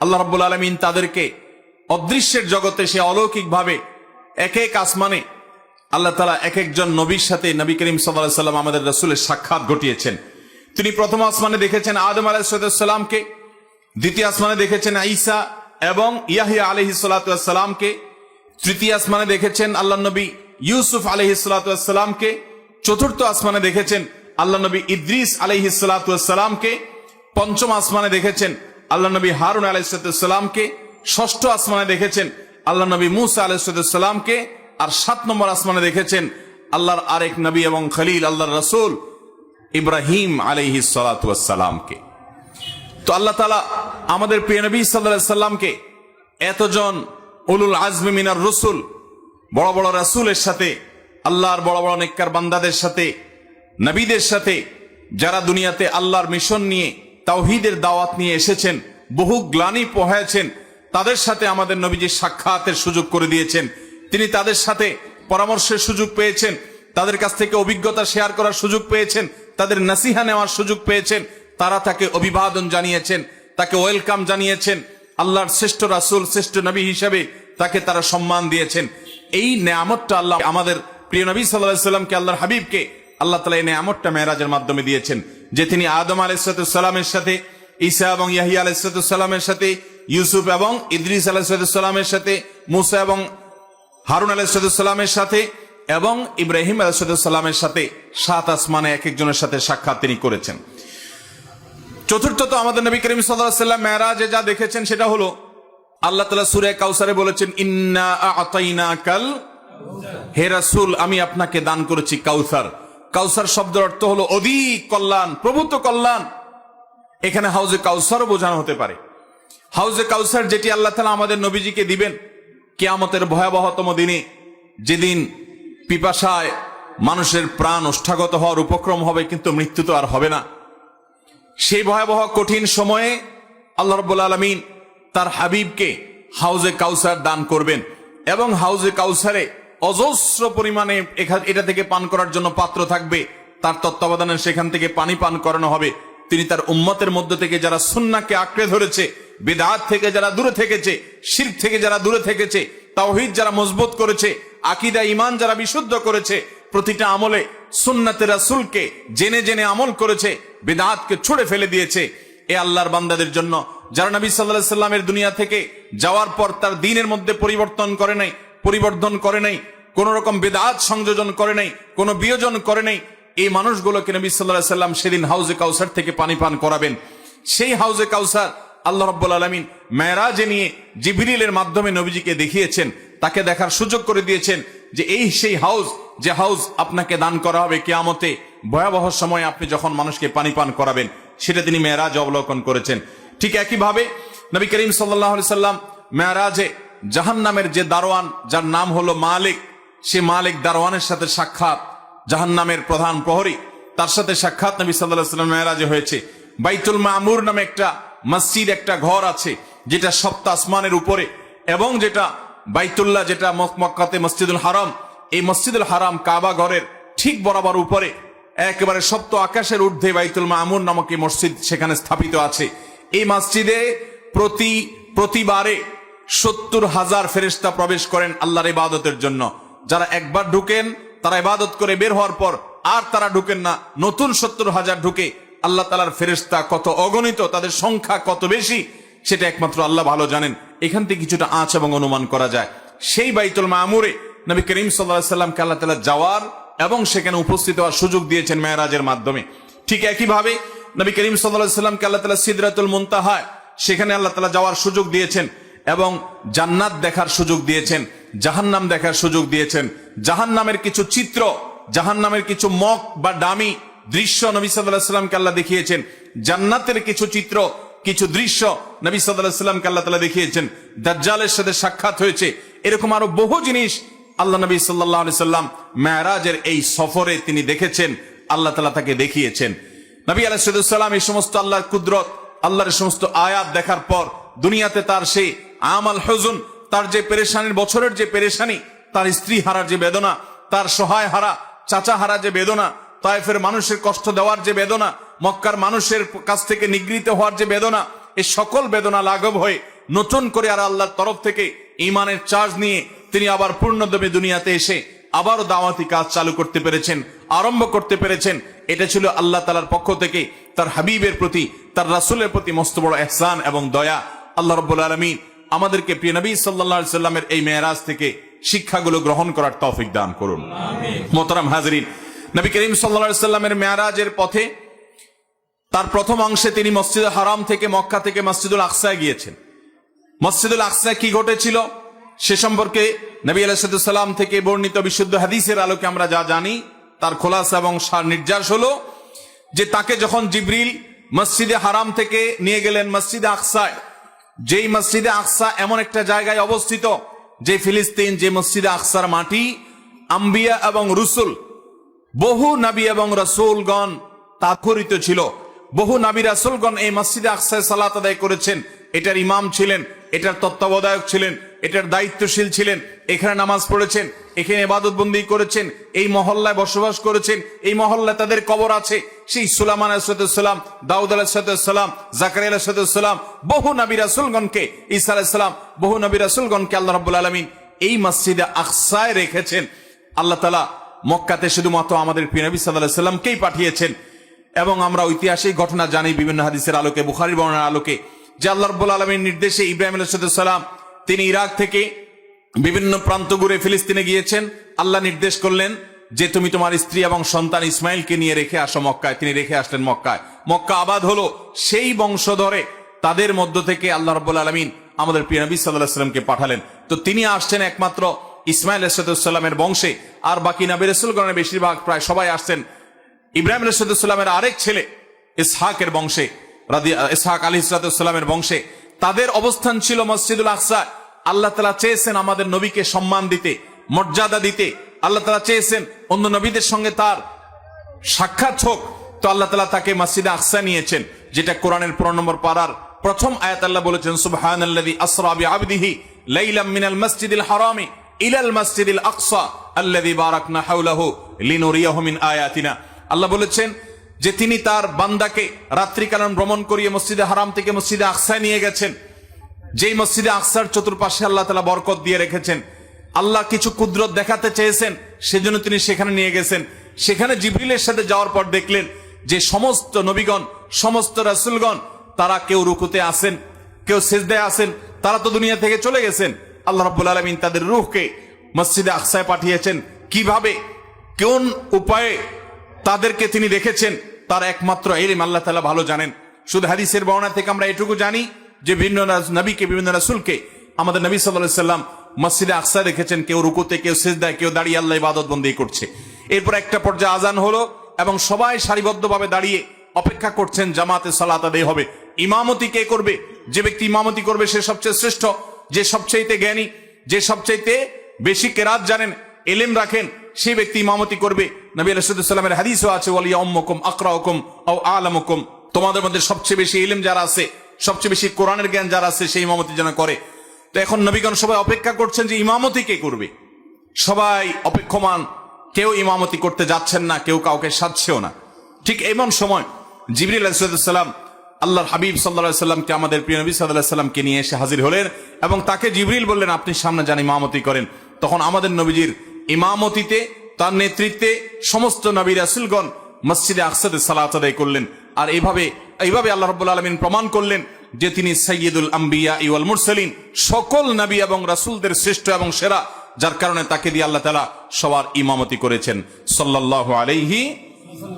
আল্লাহ রাব্বুল আলামিন তাদেরকে অদৃশ্যের জগতে সে অলৌকিক ভাবে এক এক আসমানে আল্লাহ তাআলা এক একজন নবীর সাথে নবী করিম সাল্লাল্লাহু আলাইহি সাল্লাম আমাদের রাসূলের সাক্ষাৎ ঘটিয়েছেন। তিনি প্রথম আসমানে দেখেছেন আদম আলাইহিস সালামকে, দ্বিতীয় আসমানে দেখেছেন ঈসা এবং ইয়াহইয়া আলাইহিস সালামকে, তৃতীয় আসমানে দেখেছেন আল্লাহ নবী ইউসুফ আলাইহিস সালামকে, চতুর্থ আসমানে দেখেছেন আল্লাহ নবী ইদ্রিস আলাইহিস সালামকে, পঞ্চম আসমানে দেখেছেন আল্লাহ নবী হারুন আলাইহিস সালামকে, ষষ্ঠ আসমানে দেখেছেন আল্লাহ নবী মুসা আলাইহিস সালামকে, আর 7 নম্বর আসমানে দেখেছেন আল্লাহর আরেক নবী এবং খলিল আল্লাহর রাসূল ইব্রাহিম আলাইহিস সালামকে। তো আল্লাহ তাআলা আমাদের প্রিয় নবী সাল্লাল্লাহু আলাইহি সাল্লামকে এতজন উলুল আজমি মিনার রসুল, বড় বড় রাসূলের সাথে, আল্লাহর বড় বড় নেককার বান্দাদের সাথে, নবীদের সাথে, যারা দুনিয়াতে আল্লাহর মিশন নিয়ে তাওহীদের দাওয়াত নিয়ে এসেছেন, বহু গ্লানি পোহায়েছেন, তাদের সাথে আমাদের নবীজি সাক্ষাতের সুযোগ করে দিয়েছেন। তিনি তাদের সাথে পরামর্শের সুযোগ পেয়েছেন, তাদের কাছ থেকে অভিজ্ঞতা শেয়ার করার সুযোগ পেয়েছেন, তাদের নসিহা নেওয়ার সুযোগ পেয়েছেন। তারা তাকে অভিবাদন জানিয়েছেন, তাকে ওয়েলকাম জানিয়েছেন, আল্লাহর শ্রেষ্ঠ রাসূল, শ্রেষ্ঠ নবী হিসাবে তাকে তারা সম্মান দিয়েছেন। এই নেয়ামতটা আল্লাহ আমাদের প্রিয় নবী সাল্লাল্লাহু আলাইহি সাল্লামকে, আল্লাহর হাবিবকে আল্লাহ তাআলা এই নেয়ামতটা মেরাজের মাধ্যমে দিয়েছেন, যে তিনি আদম আলাইহিস সালামের সাথে, ঈসা এবং ইয়াহইয়া আলাইহিস সালামের সাথে, ইউসুফ এবং ইদ্রিস আলাইহিস সালামের সাথে, মুসা এবং হারুন আলাইহিস সালামের সাথে এবং ইব্রাহিম আলাইহিস সালামের সাথে 7 আসমানে এক একজনের সাথে সাক্ষাৎ তিনি করেছেন। চতুর্থত আমাদের নবী করিম সাল্লাল্লাহু আলাইহি সাল্লাম মেরাজে যা দেখেছেন সেটা হলো আল্লাহ তাআলা সূরা কাউসারে বলেছেন, ইন্না আ'তাইনাকাল, হে রাসূল আমি আপনাকে দান করেছি কাউসার। কাউসার শব্দের অর্থ হলো অধিক কল্যাণ, প্রভূত কল্যাণ। এখানে হাউজে কাউসারও বোঝানো হতে পারে। হাউজে কাউসার যেটি আল্লাহ তাআলা আমাদের নবীজিকে দিবেন কিয়ামতের ভয়াবহতম দিনে, যেদিন পিপাসায় মানুষের প্রাণ ওষ্ঠাগত হওয়ার উপক্রম হবে, কিন্তু মৃত্যু তো আর হবে না। সেই ভয়াবহ কঠিন সময়ে আল্লাহ রাব্বুল আলামিন তার হাবিবকে হাউজে কাউসার দান করবেন, এবং হাউজে কাউসারে অজস্র পরিমাণে এটা থেকে পান করার জন্য পাত্র থাকবে। তার তত্ত্বাবধানে সেখান থেকে পানি পান করানো হবে। তিনি তার উম্মতের মধ্য থেকে যারা সুন্নাহকে আঁকড়ে ধরেছে, বিদআত থেকে যারা দূরে থেকেছে, শিরক থেকে যারা দূরে থেকেছে, তাওহীদ যারা মজবুত করেছে, আকীদা ঈমান যারা বিশুদ্ধ করেছে, প্রতিটা আমলে সুন্নাতে রাসূলকে জেনে জেনে আমল করেছে, বিদআতকে ছুঁড়ে ফেলে দিয়েছে, এ আল্লাহর বান্দাদের জন্য, যারা নবী সাল্লাল্লাহু আলাইহি সাল্লামের দুনিয়া থেকে যাওয়ার পর তার দ্বীনের মধ্যে পরিবর্তন করে নাই, পরিবর্ধন করে নাই, কোন রকম বিদআত সংযোজন করে নাই, কোন বিয়োজন করে নাই, এই মানুষগুলোকে নবী সাল্লাল্লাহু আলাইহি সাল্লাম সেদিন হাউজে কাউসার থেকে পানি পান করাবেন। সেই হাউজে কাউসার আল্লাহ রাব্বুল আলামিন মেরাজে নিয়ে জিবরিলের মাধ্যমে নবীজিকে দেখিয়েছেন, তাকে দেখার সুযোগ করে দিয়েছেন যে এই সেই হাউজ, যে হাউজ আপনাকে দান করা হবে কিয়ামতে ভয়াবহ সময়ে আপনি যখন মানুষকে পানি পান করাবেন, সেটা তিনি মেরাজে অবলোকন করেছেন। ঠিক একইভাবে নবী করিম সাল্লাল্লাহু আলাইহি সাল্লাম মেরাজে জাহান্নামের যে দারোয়ান, যার নাম হলো মালিক, সে মালিক দারোয়ানের সাথে সাক্ষাৎ, জাহান্নামের প্রধান প্রহরী, তার সাথে সাক্ষাৎ নবী সাল্লাল্লাহু আলাইহি সাল্লাম মেরাজে হয়েছে। বাইতুল মামুর নামে একটা মসজিদ, একটা ঘর আছে, যেটা 7 আসমানের উপরে, এবং যেটা বাইতুল্লাহ, যেটা মক্কাতে মসজিদুল হারাম, এই মসজিদুল হারাম কাবা ঘরের ঠিক বরাবর উপরে, একেবারে 7 আকাশের ঊর্ধ্বে বাইতুল মামুর নামক এই মসজিদ সেখানে স্থাপিত আছে। এই মসজিদে প্রতিবারে 70,000 ফেরেশতা প্রবেশ করেন আল্লাহর ইবাদতের জন্য। যারা একবার ঢুকেন তারা ইবাদত করে বের হওয়ার পর আর তারা ঢুকেন না, নতুন 70,000 ঢুকে। আল্লাহ তাআলার ফেরেশতা কত অগণিত, তাদের সংখ্যা কত বেশি, সেটা একমাত্র আল্লাহ ভালো জানেন। এখান থেকে কিছুটা আঁচ এবং অনুমান করা যায়। সেই বাইতুল মামুরে নবী করিম সাল্লাল্লাহু আলাইহি সাল্লামকে আল্লাহ তাআলা যাওয়ার এবং সেখানে উপস্থিত হওয়ার সুযোগ দিয়েছেন মেরাজের মাধ্যমে। ঠিক একইভাবে নবী করিম সাল্লাল্লাহু আলাইহি সাল্লামকে আল্লাহ তাআলা সিদরাতুল মুনতাহা, সেখানে আল্লাহ তাআলা যাওয়ার সুযোগ দিয়েছেন, এবং জান্নাত দেখার সুযোগ দিয়েছেন, জাহান্নাম দেখার সুযোগ দিয়েছেন। জাহান্নামের কিছু চিত্র জাহান্নামের কিছু মক বা ডামি দৃশ্য নবী সাল্লাল্লাহু আলাইহি ওয়াসাল্লামকে আল্লাহ দেখিয়েছেন, জান্নাতের কিছু চিত্র, কিছু দৃশ্য নবী সাল্লাল্লাহু আলাইহি ওয়াসাল্লামকে আল্লাহ তাআলা দেখিয়েছেন। দাজ্জালের সাথে সাক্ষাৎ হয়েছে, এরকম আরো বহু জিনিস আল্লাহ নবী সাল্লাল্লাহু আলাইহি ওয়াসাল্লাম মেরাজের এই সফরে তিনি দেখেছেন, আল্লাহ তাআলা তাকে দেখিয়েছেন। নবী আলাইহিস সালাম এই সমস্ত আল্লাহর কুদরত, আল্লাহর সমস্ত আয়াত দেখার পর দুনিয়াতে তার সেই আমাল হুজুন, তার যে পেরেশানির বছরের যে পেরেশানি, তার স্ত্রী হারার যে বেদনা, তার সহায় হারা চাচা হারা যে বেদনা, তায়েফের মানুষের কষ্ট দেওয়ার যে বেদনা, মক্কার মানুষের কাছ থেকে নিগৃহীত হওয়ার যে বেদনা, এই সকল বেদনা লাঘব হয়ে নতুন করে আর আল্লাহর তরফ থেকে ঈমানের চার্জ নিয়ে তিনি আবার পূর্ণদমে দুনিয়াতে এসে আবারও দাওয়াতি কাজ চালু করতে পেরেছেন, আরম্ভ করতে পেরেছেন। এটা ছিল আল্লাহ তাআলার পক্ষ থেকে তার হাবিবের প্রতি, তার রাসূলের প্রতি মস্ত বড় ইহসান এবং দয়া। আল্লাহ রাব্বুল আলামিন আমাদেরকে প্রিয় নবী সাল্লাল্লাহু আলাইহি সাল্লামের এই মেরাজ থেকে শিক্ষাগুলো গ্রহণ করার তৌফিক দান করুন। মোহতারাম হাজিরিন, নবী করিম সাল্লাল্লাহু আলাইহি সাল্লামের মেরাজের পথে তার প্রথম অংশে তিনি মসজিদুল হারাম থেকে মক্কা থেকে মসজিদুল আকসায় গিয়েছেন। মসজিদুল আকসায় কি ঘটেছিল সে সম্পর্কে নবী আলাইহিস সালাম থেকে বর্ণিত বিশুদ্ধ হাদিসের আলোকে আমরা যা জানি তার খোলাসা এবং সার নির্যাস হলো যে তাকে যখন জিবরিল মসজিদে হারাম থেকে নিয়ে গেলেন মসজিদে আকসায়, যেই মসজিদে আকসা এমন একটা জায়গায় অবস্থিত যে ফিলিস্তিন, যে মসজিদে আকসার মাটি আম্বিয়া এবং রসুল, বহু নবী এবং রাসূলগণ তাৎপরিত ছিল, বহু নবী রাসূলগণ এই মসজিদে আকসায় সালাত আদায় করেছেন, এটার ইমাম ছিলেন, এটার তত্ত্বাবধায়ক ছিলেন, এটার দায়িত্বশীল ছিলেন, এখানে নামাজ পড়েছেন, এখানে ইবাদত বন্দী করেছেন, এই মহল্লায় বসবাস করেছেন, এই মহল্লায় তাদের কবর আছে। সেই সুলাইমান আলাইহিস সালাম, দাউদ আলাইহিস সালাম, জাকারিয়া আলাইহিস সালাম, বহু নবী রাসূলগণকে, ঈসা আলাইহিস সালাম, বহু নবী রাসূলগণকে আল্লাহ রাব্বুল আলামিন এই মসজিদে আকসায় রেখেছেন। আল্লাহ তাআলা মক্কাতে শুধুমাত্র আমাদের প্রিয় নবী সাল্লাল্লাহু আলাইহি সাল্লামকেই পাঠিয়েছেন। এবং আমরা ঐতিহাসিক ঘটনা জানি বিভিন্ন হাদিসের আলোকে, বুখারীর বর্ণনার আলোকে, যে আল্লাহ রাব্বুল আলামিনের নির্দেশে ইব্রাহিম আলাইহিস সালাম তিনি ইরাক থেকে বিভিন্ন প্রান্ত ঘুরে ফিলিস্তিনে গিয়েছেন। আল্লাহ নির্দেশ করলেন যে তুমি তোমার স্ত্রী এবং সন্তান ইসমাইলকে নিয়ে রেখে আসো মক্কায়। তিনি রেখে আসলেন মক্কায়, মক্কা আবাদ হলো। সেই বংশধরে তাদের মধ্য থেকে আল্লাহ রাব্বুল আলামিন আমাদের প্রিয় নবী সাল্লাল্লাহু আলাইহি ওয়াসাল্লামকে পাঠালেন। তো তিনি আসছেন একমাত্র ইসমাইল আলাইহিস সালামের বংশে, আর বাকি নবী রাসূলগণের বেশিরভাগ প্রায় সবাই আসছেন ইব্রাহিম আলাইহিস সালামের আরেক ছেলে ইসহাকের বংশে, ইসহাক আলাইহিস সালামের বংশে। তাদের অবস্থান ছিল মসজিদুল আকসা। আল্লাহ তাআলা চেয়েছেন আমাদের নবীকে সম্মান দিতে, মর্যাদা দিতে। আল্লাহ তাআলা চেয়েছেন অন্য নবীদের সঙ্গে তার সাক্ষাৎ হোক, তো আল্লাহ তাআলা তাকে মসজিদে আকসা নিয়েছেন, যেটা কোরআনের 15 নম্বর পারার প্রথম আয়াত। আল্লাহ বলেছেন সুবহানাল্লাযী আসরা বিআবদিহি লাইলাম মিনাল মাসজিদিল হারামি ইলাল মাসজিদিল আকসা আল্লাযী বারাকনা হাওলাহু লিনুরিয়াহু মিন আয়াতিনা। আল্লাহ বলেছেন যে তিনি তার বান্দাকে রাত্রিকালীন ভ্রমণ করিয়ে মসজিদে হারাম থেকে মসজিদে আকসায় নিয়ে গেছেন, যেই মসজিদে আকসার চতুর্পাশে আল্লাহ তাআলা বরকত দিয়ে রেখেছেন। আল্লাহ কিছু কুদরত দেখাতে চেয়েছেন, সেজন্য তিনি সেখানে নিয়ে গেছেন। সেখানে জিবরিলের সাথে যাওয়ার পর দেখলেন যে সমস্ত নবীগণ, সমস্ত রাসূলগণ তারা কেউ রুকুতে আসেন, কেউ সিজদায় আসেন, তারা তো দুনিয়া থেকে চলে গেছেন। আল্লাহ রাব্বুল আলামিন তাদের রূহকে মসজিদে আকসায় পাঠিয়েছেন। কিভাবে, কোন উপায়ে তাদেরকে তিনি রেখেছেন তার একমাত্র ইলম আল্লাহ তাআলা ভালো জানেন। শুধু হাদিসের বর্ণনা থেকে আমরা এটুকু জানি যে বিভিন্ন নবীকে, বিভিন্ন রাসূলকে আমাদের নবী সাল্লাল্লাহু আলাইহি সাল্লাম মসজিদে আকসা রেখেছেন, কেউ রুকুতে, কেউ সিজদায়, কেউ দাঁড়িয়ে আল্লাহ ইবাদত বন্দী করছে। এরপর একটা পর্যায়ে আজান হলো এবং সবাই সারিবদ্ধভাবে দাঁড়িয়ে অপেক্ষা করছেন জামাতে সালাত আদায় হবে। ইমামতি কে করবে? যে ব্যক্তি ইমামতি করবে সে সবচেয়ে শ্রেষ্ঠ, যে সবচেয়ে জ্ঞানী, যে সবচেয়ে বেশি কেরাত জানেন, ইলম রাখেন, সেই ব্যক্তি ইমামতি করবে। নবী আলাইহিস সালামের হাদিসও আছে ওয়ালিয়া উম্মুকুম আকরাউকুম আও আলামুকুম, তোমাদের মধ্যে সবচেয়ে বেশি ইলম যারা আছে, সবচেয়ে বেশি কোরআনের জ্ঞান যারা আছে, সেই ইমামতি যেন করে। তো এখন নবীগণ সবাই অপেক্ষা করছেন যে ইমামতি কে করবে। সবাই অপেক্ষমান, কেউ ইমামতি করতে যাচ্ছেন না, কেউ কাউকে সাধছেও না। ঠিক এমন সময় জিবরিল আলাইহিস সালাম আল্লাহর হাবিব সাল্লাল্লাহু আলাইহি সাল্লামকে, আমাদের প্রিয় নবী সাল্লাল্লাহু আলাইহি সাল্লামকে নিয়ে এসে হাজির হলেন এবং তাকে জিবরিল বললেন আপনি সামনে যান, ইমামতি করেন। তখন আমাদের নবীজির ইমামতিতে, তার নেতৃত্বে সমস্ত নবী রাসূলগণ মসজিদে আকসাতে সালাত আদায় করলেন। আর এইভাবে আল্লাহ রাব্বুল আলামিন প্রমাণ করলেন যে তিনি সাইয়্যিদুল আম্বিয়া ওয়াল মুরসালিন, সকল নবী এবং রাসূলদের শ্রেষ্ঠ এবং সেরা, যার কারণে তাকে দিয়ে আল্লাহ তাআলা সবার ইমামতি করেছেন সাল্লাল্লাহু আলাইহি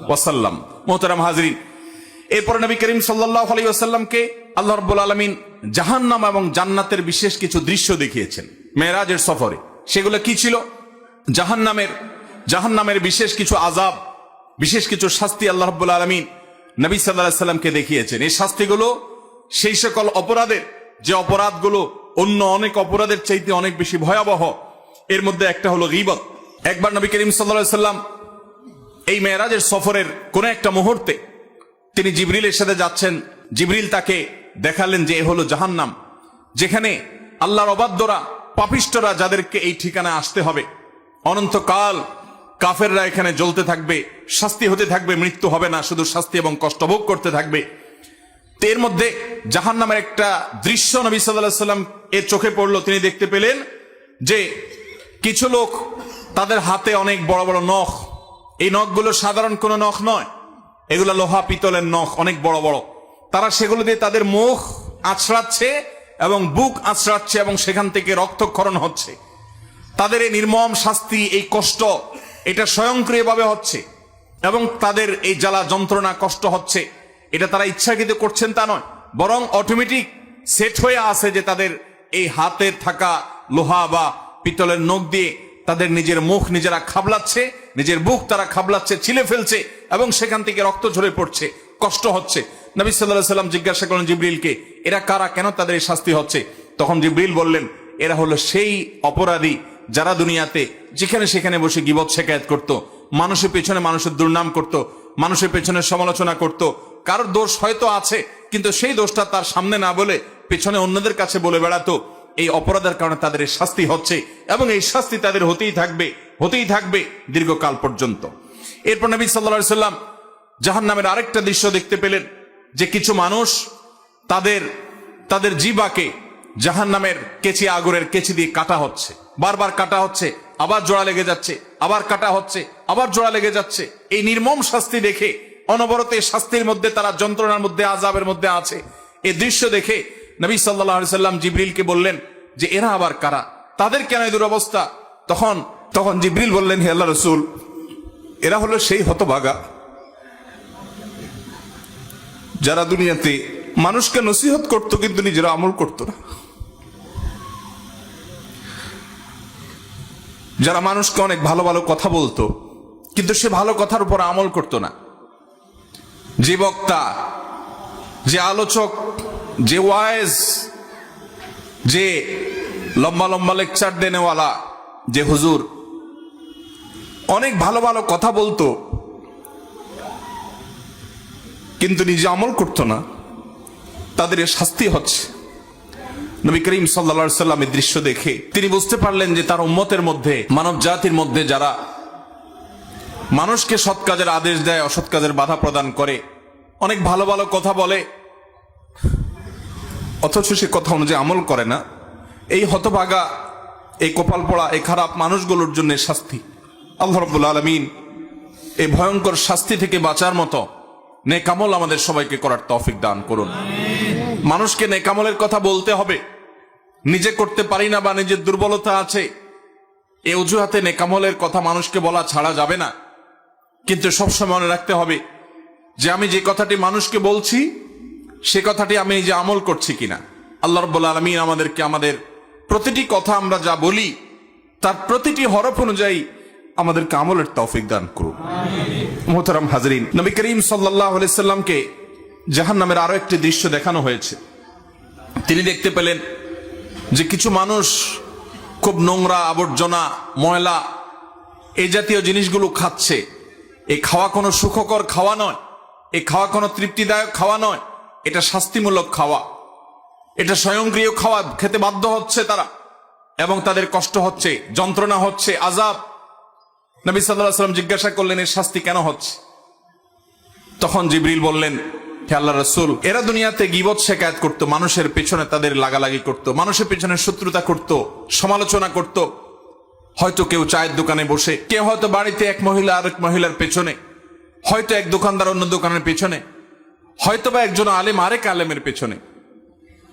ওয়াসাল্লাম। মুহতারাম হাজিরিন, এরপর নবী করিম সাল্লাল্লাহু আলাইহি ওয়াসাল্লামকে আল্লাহ রাব্বুল আলামিন জাহান্নাম এবং জান্নাতের বিশেষ কিছু দৃশ্য দেখিয়েছেন মেরাজের সফরে। সেগুলো কি ছিল? জাহান্নামের জাহান্নামের বিশেষ কিছু আযাব, বিশেষ কিছু শাস্তি আল্লাহ রাব্বুল আলামিন নবী সাল্লাল্লাহু আলাইহি সাল্লামকে দেখিয়েছেন। এই শাস্তিগুলো সেই সকল অপরাধের, যে অপরাধগুলো অন্য অনেক অপরাধের চাইতে অনেক বেশি ভয়াবহ। এর মধ্যে একটা হলো গীবত। একবার নবী করিম সাল্লাল্লাহু আলাইহি সাল্লাম এই মেরাজের সফরের কোন একটা মুহূর্তে তিনি জিবরিলের সাথে যাচ্ছেন। জিবরিল তাকে দেখালেন যে এ হলো জাহান্নাম, যেখানে আল্লাহর অবাধ্যরা, পাপিষ্ঠরা, যাদেরকে এই ঠিকানায় আসতে হবে, অনন্তকাল কাফেররা এখানে জ্বলতে থাকবে, শাস্তি হতে থাকবে, মৃত্যু হবে না, শুধু শাস্তি এবং কষ্ট ভোগ করতে থাকবে। এর মধ্যে জাহান্নামের একটা দৃশ্য নবী সাল্লাল্লাহু আলাইহি সাল্লাম এর চোখে পড়লো। তিনি দেখতে পেলেন যে কিছু লোক, তাদের হাতে অনেক বড় বড় নখ। এই নখগুলো সাধারণ কোনো নখ নয়, এগুলো লোহা পিতলের নখ, অনেক বড় বড়। তারা সেগুলো দিয়ে তাদের মুখ আঁচড়াচ্ছে এবং বুক আঁচড়াচ্ছে এবং সেখান থেকে রক্তক্ষরণ হচ্ছে। তাদের এই নির্মম শাস্তি, এই কষ্ট, এটা স্বয়ংক্রিয়ভাবে হচ্ছে এবং তাদের এই জ্বালা যন্ত্রণা কষ্ট হচ্ছে, এটা তারা ইচ্ছাকৃত করছেন তা নয়, বরং অটোমেটিক সেট হয়ে আছে যে তাদের এই হাতে থাকা লোহা বা পিতলের নখ দিয়ে তাদের নিজের মুখ নিজেরা খাবলাচ্ছে, নিজের বুক তারা খাবলাচ্ছে, ছিলে ফেলছে এবং সেখান থেকে রক্ত ঝরে পড়ছে, কষ্ট হচ্ছে। নবী সাল্লাল্লাহু আলাইহি সাল্লাম জিজ্ঞাসা করলেন জিবরিলকে, এরা কারা, কেন তাদের এই শাস্তি হচ্ছে? তখন জিবরিল বললেন, এরা হলো সেই অপরাধী যারা দুনিয়াতে যেখানে সেখানে বসে গীবত শিকায়াত করত, মানুষের পেছনে মানুষের দুর্নাম করত, মানুষের পেছনে সমালোচনা করত। কারোর দোষ হয়তো আছে, কিন্তু সেই দোষটা তার সামনে না বলে পেছনে অন্যদের কাছে বলে বেড়াতো। এই অপরাধের কারণে তাদের এই শাস্তি হচ্ছে এবং এই শাস্তি তাদের হতেই থাকবে দীর্ঘকাল পর্যন্ত। এরপর নবী সাল্লাল্লাহু আলাইহি সাল্লাম জাহান্নামের আরেকটা দৃশ্য দেখতে পেলেন যে কিছু মানুষ তাদের জিহ্বাকে জাহান্নামের কেচি, আগুনের কেচি দিয়ে কাটা হচ্ছে, বারবার কাটা হচ্ছে, আবার জোড়া লেগে যাচ্ছে, আবার কাটা হচ্ছে, আবার জোড়া লেগে যাচ্ছে। এই নির্মম শাস্তি দেখে, অনবরত এই শাস্তির মধ্যে তারা যন্ত্রণার মধ্যে, আযাবের মধ্যে আছে, এই দৃশ্য দেখে নবী সাল্লাল্লাহু আলাইহি সাল্লাম জিবরিলকে বললেন যে এরা আবার কারা, তাদের কেন এই দুরবস্থা? তখন জিবরিল বললেন, হে আল্লাহর রাসূল, এরা হলো সেই হতভাগা যারা দুনিয়াতে মানুষকে নসিহত করত কিন্তু নিজেরা আমল করত না, যারা মানুষকে অনেক ভালো ভালো কথা বলতো কিন্তু সে ভালো কথার উপর আমল করত না। যে বক্তা, যে আলোচক, যে ওয়াইজ, যে লম্বা লম্বা লেকচার দেনেওয়ালা, যে হুজুর অনেক ভালো ভালো কথা বলতো কিন্তু নিজে আমল করতো না, তাদের শাস্তি হচ্ছে। নবী করিম সাল্লাল্লাহু আলাইহি সাল্লাম এই দৃশ্য দেখে তিনি বুঝতে পারলেন যে তার উম্মতের মধ্যে, মানব জাতির মধ্যে যারা মানুষকে সৎ কাজের আদেশ দেয়, অসৎ কাজের বাধা প্রদান করে, অনেক ভালো ভালো কথা বলে অথচ সে কথা অনুযায়ী আমল করে না, এই হতভাগা, এই কপাল পড়া, এই খারাপ মানুষগুলোর জন্য শাস্তি। আল্লাহ রাব্বুল আলামিন এই ভয়ঙ্কর শাস্তি থেকে বাঁচার মতো নেক আমল আমাদের সবাইকে করার তৌফিক দান করুন। মানুষকে নেক আমলের কথা বলতে হবে, নিজে করতে পারি না বা নিজের দুর্বলতা আছে, এই অজুহাতে নেক আমলের কথা মানুষকে বলা ছাড়া যাবে না। কিন্তু সবসময় মনে রাখতে হবে যে আমি যে কথাটি মানুষকে বলছি সে কথাটি আমি যে আমল করছি কিনা। আল্লাহ রাব্বুল আলামিন আমাদেরকে আমাদের প্রতিটি কথা আমরা যা বলি তার প্রতিটি হরফ অনুযায়ী আমাদেরকে আমলের তৌফিক দান করুন। মুহতারাম হাজরিন, নবী করিম সাল্লাল্লাহু আলাইহি সাল্লামকে জাহান্নামের আরো একটি দৃশ্য দেখানো হয়েছে। তিনি দেখতে পেলেন যে কিছু মানুষ খুব নোংরা, আবর্জনা, ময়লা, এই জাতীয় জিনিসগুলো খাচ্ছে। এই খাওয়া কোনো সুখকর খাওয়া নয়, এই খাওয়া কোনো তৃপ্তিদায়ক খাওয়া নয়, এটা শাস্তিমূলক খাওয়া, এটা স্বয়ংক্রিয় খাওয়া। খেতে বাধ্য হচ্ছে তারা এবং তাদের কষ্ট হচ্ছে, যন্ত্রণা হচ্ছে, আযাব। নবী সাল্লাল্লাহু আলাইহি সাল্লাম জিজ্ঞাসা করলেন, এর শাস্তি কেন হচ্ছে? তখন জিবরিল বললেন, হে আল্লাহর রাসূল, এরা দুনিয়াতে গীবত শিকায়াত করত, মানুষের পেছনে তাদের লাগালাগি করত, মানুষের পেছনে শত্রুতা করত, সমালোচনা করত। হয়তো কেউ চায়ের দোকানে বসে, কেউ হয়তো বাড়িতে এক মহিলা আরেক মহিলার পেছনে, হয়তো এক দোকানদার অন্য দোকানের পেছনে, হয়তো বা একজন আলেম আরেক আলেমের পেছনে,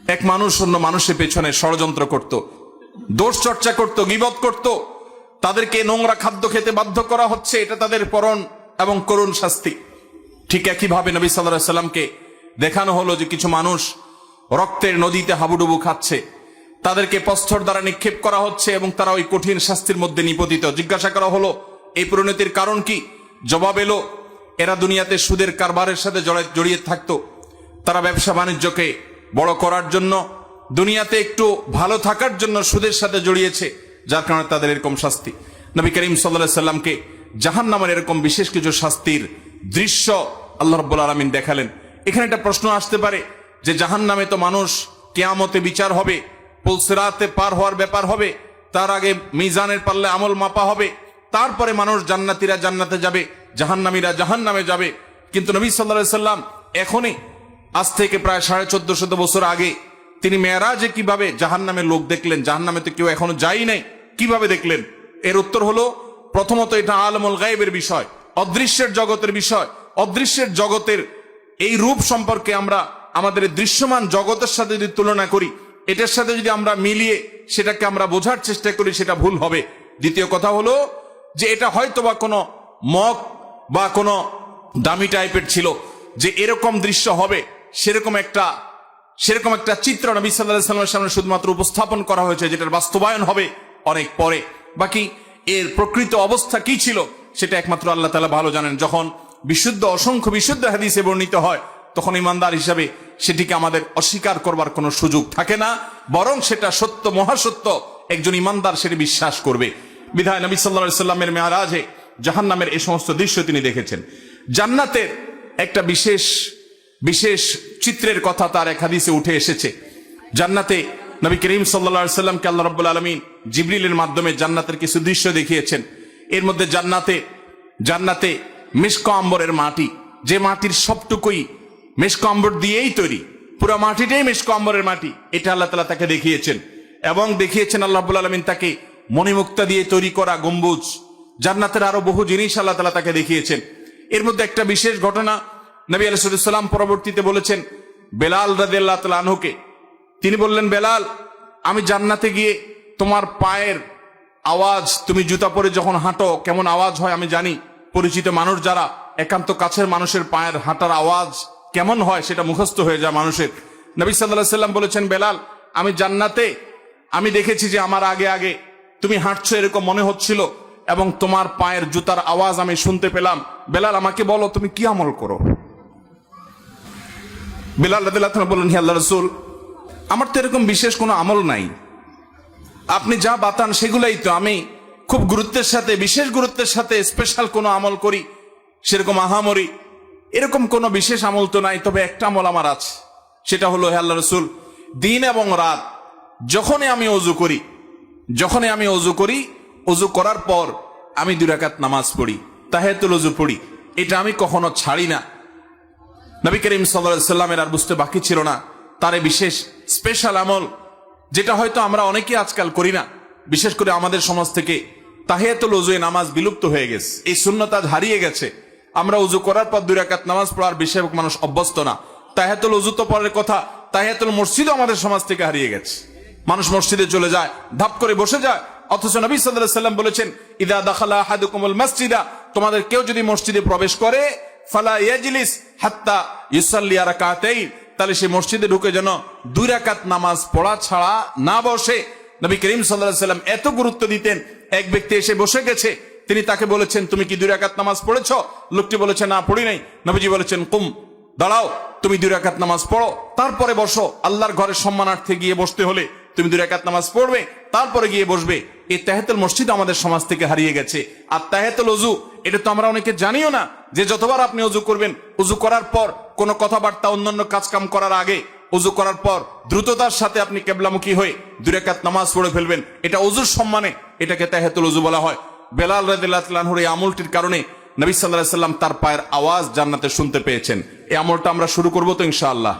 এক মানুষ অন্য মানুষের পেছনে ষড়যন্ত্র করত, দোষ চর্চা করত, গীবত করত। তাদেরকে নোংরা খাদ্য খেতে বাধ্য করা হচ্ছে, এটা তাদের পরম এবং করুণ শাস্তি। ঠিক একইভাবে নবী সাল্লাল্লাহু আলাইহি সাল্লামকে দেখানো হলো যে কিছু মানুষ রক্তের নদীতে হাবুডুবু খাচ্ছে, তাদেরকে প্রস্তর দ্বারা নিক্ষেপ করা হচ্ছে এবং তারা ওই কঠিন শাস্তির মধ্যে নিপতিত। জিজ্ঞাসা করা হলো, এই পরিণতির কারণ কি? জবাব এলো, এরা দুনিয়াতে সুদের কারবারের সাথে জড়িয়ে থাকতো। তারা ব্যবসা বাণিজ্যকে বড় করার জন্য, দুনিয়াতে একটু ভালো থাকার জন্য সুদের সাথে জড়িয়েছে, যার কারণে তাদের এরকম শাস্তি। নবী করিম সাল্লাল্লাহু আলাইহি সাল্লামকে জাহান্নামের এরকম বিশেষ কিছু শাস্তির দৃশ্য আল্লাহ রাব্বুল আলামিন দেখালেন। এখানে একটা প্রশ্ন আসতে পারে যে জাহান্নামে তো মানুষ কিয়ামতে বিচার হবে, পুলসিরাতে পার হওয়ার ব্যাপার হবে, তার আগে মিজানের পাল্লে আমল মাপা হবে, তারপরে মানুষ জান্নাতীরা জান্নাতে যাবে, জাহান্নামীরা জাহান্নামে যাবে। কিন্তু নবী সাল্লাল্লাহু আলাইহি সাল্লাম এখনই, আজ থেকে প্রায় 1450 বছর আগে তিনি মেরাজে কিভাবে জাহান্নামের লোক দেখলেন? জাহান্নামে তো কেউ এখনো যাই নাই, কিভাবে দেখলেন? এর উত্তর হলো, প্রথমত এটা আলমুল গায়বের বিষয়, অদৃশ্যের জগতের বিষয়। অদৃশ্যের জগতের এই রূপ সম্পর্কে আমরা আমাদের দৃশ্যমান জগতের সাথে যদি তুলনা করি, এটার সাথে যদি আমরা মিলিয়ে সেটাকে আমরা বোঝার চেষ্টা করি, সেটা ভুল হবে। দ্বিতীয় কথা হলো যে এটা হয়তো বা কোনো মগ বা কোনো দামি টাইপের ছিল, যে এরকম দৃশ্য হবে সেরকম একটা চিত্র নবী সাল্লাল্লাহু আলাইহি ওয়াসাল্লামের সামনে শুধুমাত্র উপস্থাপন করা হয়েছে, যেটার বাস্তবায়ন হবে অনেক পরে। বাকি এর প্রকৃত অবস্থা কি ছিল সেটা একমাত্র আল্লাহ তাআলা ভালো জানেন। যখন অসংখ্য বিশুদ্ধ হাদিসে বর্ণিত হয়, তখন ইমানদার হিসাবে সেটিকে আমাদের অস্বীকার করবার কোনো সুযোগ থাকে না, বরং সেটা সত্য, মহাসত্য। একজন ইমানদার সেটি বিশ্বাস করবে। বিধায় নবী সাল্লাল্লাহু আলাইহি ওয়াসাল্লামের মেরাজে জাহান্নামের এই সমস্ত দৃশ্য তিনি দেখেছেন। জান্নাতের একটা বিশেষ চিত্রের কথা তার এক হাদিসে উঠে এসেছে। জান্নাতে নবী করিম সাল্লাল্লাহু আলাইহি ওয়াসাল্লামকে আল্লাহ রাব্বুল আলামিন জিবরিলের মাধ্যমে জান্নাতের কিছু দৃশ্য দেখিয়েছেন। এর মধ্যে জান্নাতে মিশক আম্বরের মাটি, যে মাটির সবটুকুই মিশক আম্বর দিয়েই তৈরি, পুরো মাটিটাই মিশক আম্বরের মাটি, এটা আল্লাহ তাআলা তাকে দেখিয়েছেন। এবং দেখিয়েছেন আল্লাহ রাব্বুল আলামিন তাকে মণিমুক্তা দিয়ে তৈরি করা গম্বুজ। জান্নাতের আরো বহু জিনিস আল্লাহ তাআলা তাকে দেখিয়েছেন। এর মধ্যে একটা বিশেষ ঘটনা নবী আলাইহিস সালাম পরবর্তীতে বলেছেন বেলাল রাদিয়াল্লাহু তাআলা আনহুকে। তিনি বললেন, বেলাল, আমি জান্নাতে গিয়ে তোমার পায়ের আওয়াজ, তুমি জুতা পরে যখন হাঁটো কেমন আওয়াজ হয় আমি জানি। পরিচিত মানুষ যারা, একান্ত কাছের মানুষের পায়ের হাঁটার আওয়াজ কেমন হয় সেটা মুখস্থ হয়ে যায় মানুষের। নবী সাল্লাল্লাহু আলাইহি সাল্লাম বলেছেন, বেলাল, আমি জান্নাতে আমি দেখেছি যে আমার আগে আগে তুমি হাঁটছো এরকম মনে হচ্ছিল, এবং তোমার পায়ের জুতার আওয়াজ আমি শুনতে পেলাম। বেলাল, আমাকে বলো তুমি কি আমল করো? বেলাল রাদিয়াল্লাহু তাআলা বললেন, হে আল্লাহর রাসূল, আমার তো এরকম বিশেষ কোনো আমল নাই, আপনি যা বাতান সেগুলাই তো। আমি খুব গুরুত্বের সাথে, বিশেষ গুরুত্বের সাথে স্পেশাল কোনো আমল করি সেরকম আহামরি এরকম কোনো বিশেষ আমল তো নাই। তবে একটা আমল আমার আছে, সেটা হলো, হে আল্লাহর রাসূল, দিন এবং রাত যখনই আমি অজু করি, অজু করার পর আমি 2 রাকাত নামাজ পড়ি, তাহিয়াতুল ওযু পড়ি। এটা আমি কখনো ছাড়ি না। নবী করিম সাল্লাল্লাহু আলাইহি ওয়াসাল্লামের আর বুঝতে বাকি ছিল না তার বিশেষ স্পেশাল আমল, যেটা হয়তো আমরা অনেকে আজকাল করি না। বিশেষ করে আমাদের সমাজ থেকে তাহিয়াতুল ওযুয়ে নামাজ বিলুপ্ত হয়ে গেছে, এই সুন্নাত আজ হারিয়ে গেছে। আমরা ওযু করার পর 2 রাকাত নামাজ পড়ার বেশিরভাগ মানুষ অভ্যস্ত না। তাহিয়াতুল ওযু তো পরের কথা, তাহিয়াতুল মসজিদও আমাদের সমাজ থেকে হারিয়ে গেছে। মানুষ মসজিদে চলে যায়, ধাপ করে বসে যায়, অথচ নবী সাল্লাল্লাহু আলাইহি ওয়াসাল্লাম বলেছেন, ইদা দাখালা আহাদুকুমুল মাসজিদা, তোমাদের কেউ যদি মসজিদে প্রবেশ করে, ফালা ইয়াজলিস হাত্তা ইউসাল্লি রাকাতাইন, তাহলে সে মসজিদে ঢুকে যেন 2 রাকাত নামাজ পড়া ছাড়া না বসে। নবী করিম সাল্লাল্লাহু আলাইহি ওয়াসাল্লাম এত গুরুত্ব দিতেন। এক ব্যক্তি এসে বসে গেছে, তিনি তাকে বলেছেন, তুমি কি 2 রাকাত নামাজ পড়েছো? লোকটি বলেছে, না পড়ি নাই। নবীজি বলেছেন, কুম, দাঁড়াও, তুমি 2 রাকাত নামাজ পড়ো, তারপরে বসো। আল্লাহর ঘরের সম্মানার্থে গিয়ে বসতে হলে তুমি 2 রাকাত নামাজ পড়বে, তারপরে গিয়ে বসবে। এই তাহিয়াতুল মসজিদ আমাদের সমাজ থেকে হারিয়ে গেছে। আর তাহিয়াতুল ওযু, এটা তো আমরা অনেকে জানিও না, যে যতবার আপনি ওযু করবেন, ওযু করার পর কোনো কথাবার্তা অন্যান্য কাজকাম করার আগে, ওযু করার পর দ্রুততার সাথে আপনি কিবলামুখী হয়ে 2 রাকাত নামাজ পড়ে ফেলবেন। এটা ওযুর সম্মানে, এটাকে তাহিয়াতুল ওযু বলা হয়। বেলাল রাদিয়াল্লাহু তাআলা আনহুর এই আমলটির কারণে নবী সাল্লাল্লাহু আলাইহি ওয়াসাল্লাম তার পায়ের আওয়াজ জান্নাতে শুনতে পেয়েছেন। এই আমলটা আমরা শুরু করব তো ইনশাআল্লাহ।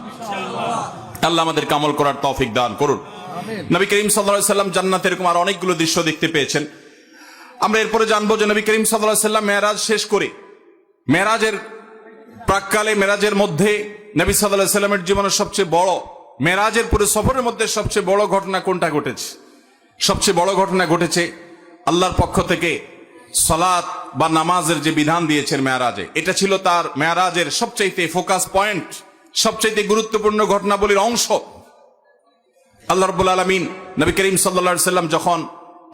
আল্লাহ আমাদেরকে আমল করার তৌফিক দান করুন। নবী করিম সাল্লাল্লাহু আলাইহি ওয়াসাল্লাম জান্নাতে এরকম আর অনেকগুলো দৃশ্য দেখতে পেয়েছেন। আমরা এরপরে জানবো যে নবী করিম সাল্লাল্লাহু আলাইহি ওয়াসাল্লাম মেরাজ শেষ করে, মেরাজের প্রাককালে, মেরাজের মধ্যে নবী সাল্লাল্লাহু আলাইহি ওয়াসাল্লামের জীবনের সবচেয়ে বড়, মেরাজের পুরো সফরের মধ্যে সবচেয়ে বড় ঘটনা কোনটা ঘটেছে? সবচেয়ে বড় ঘটনা ঘটেছে আল্লাহর পক্ষ থেকে সালাত বা নামাজের যে বিধান দিয়েছেন মেরাজে। এটা ছিল তার মেরাজের সবচাইতে ফোকাস পয়েন্ট, সবচাইতে গুরুত্বপূর্ণ ঘটনাবলীর অংশ। আল্লাহ রাব্বুল আলামিন নবী করিম সাল্লাল্লাহু আলাইহি ওয়াসাল্লাম যখন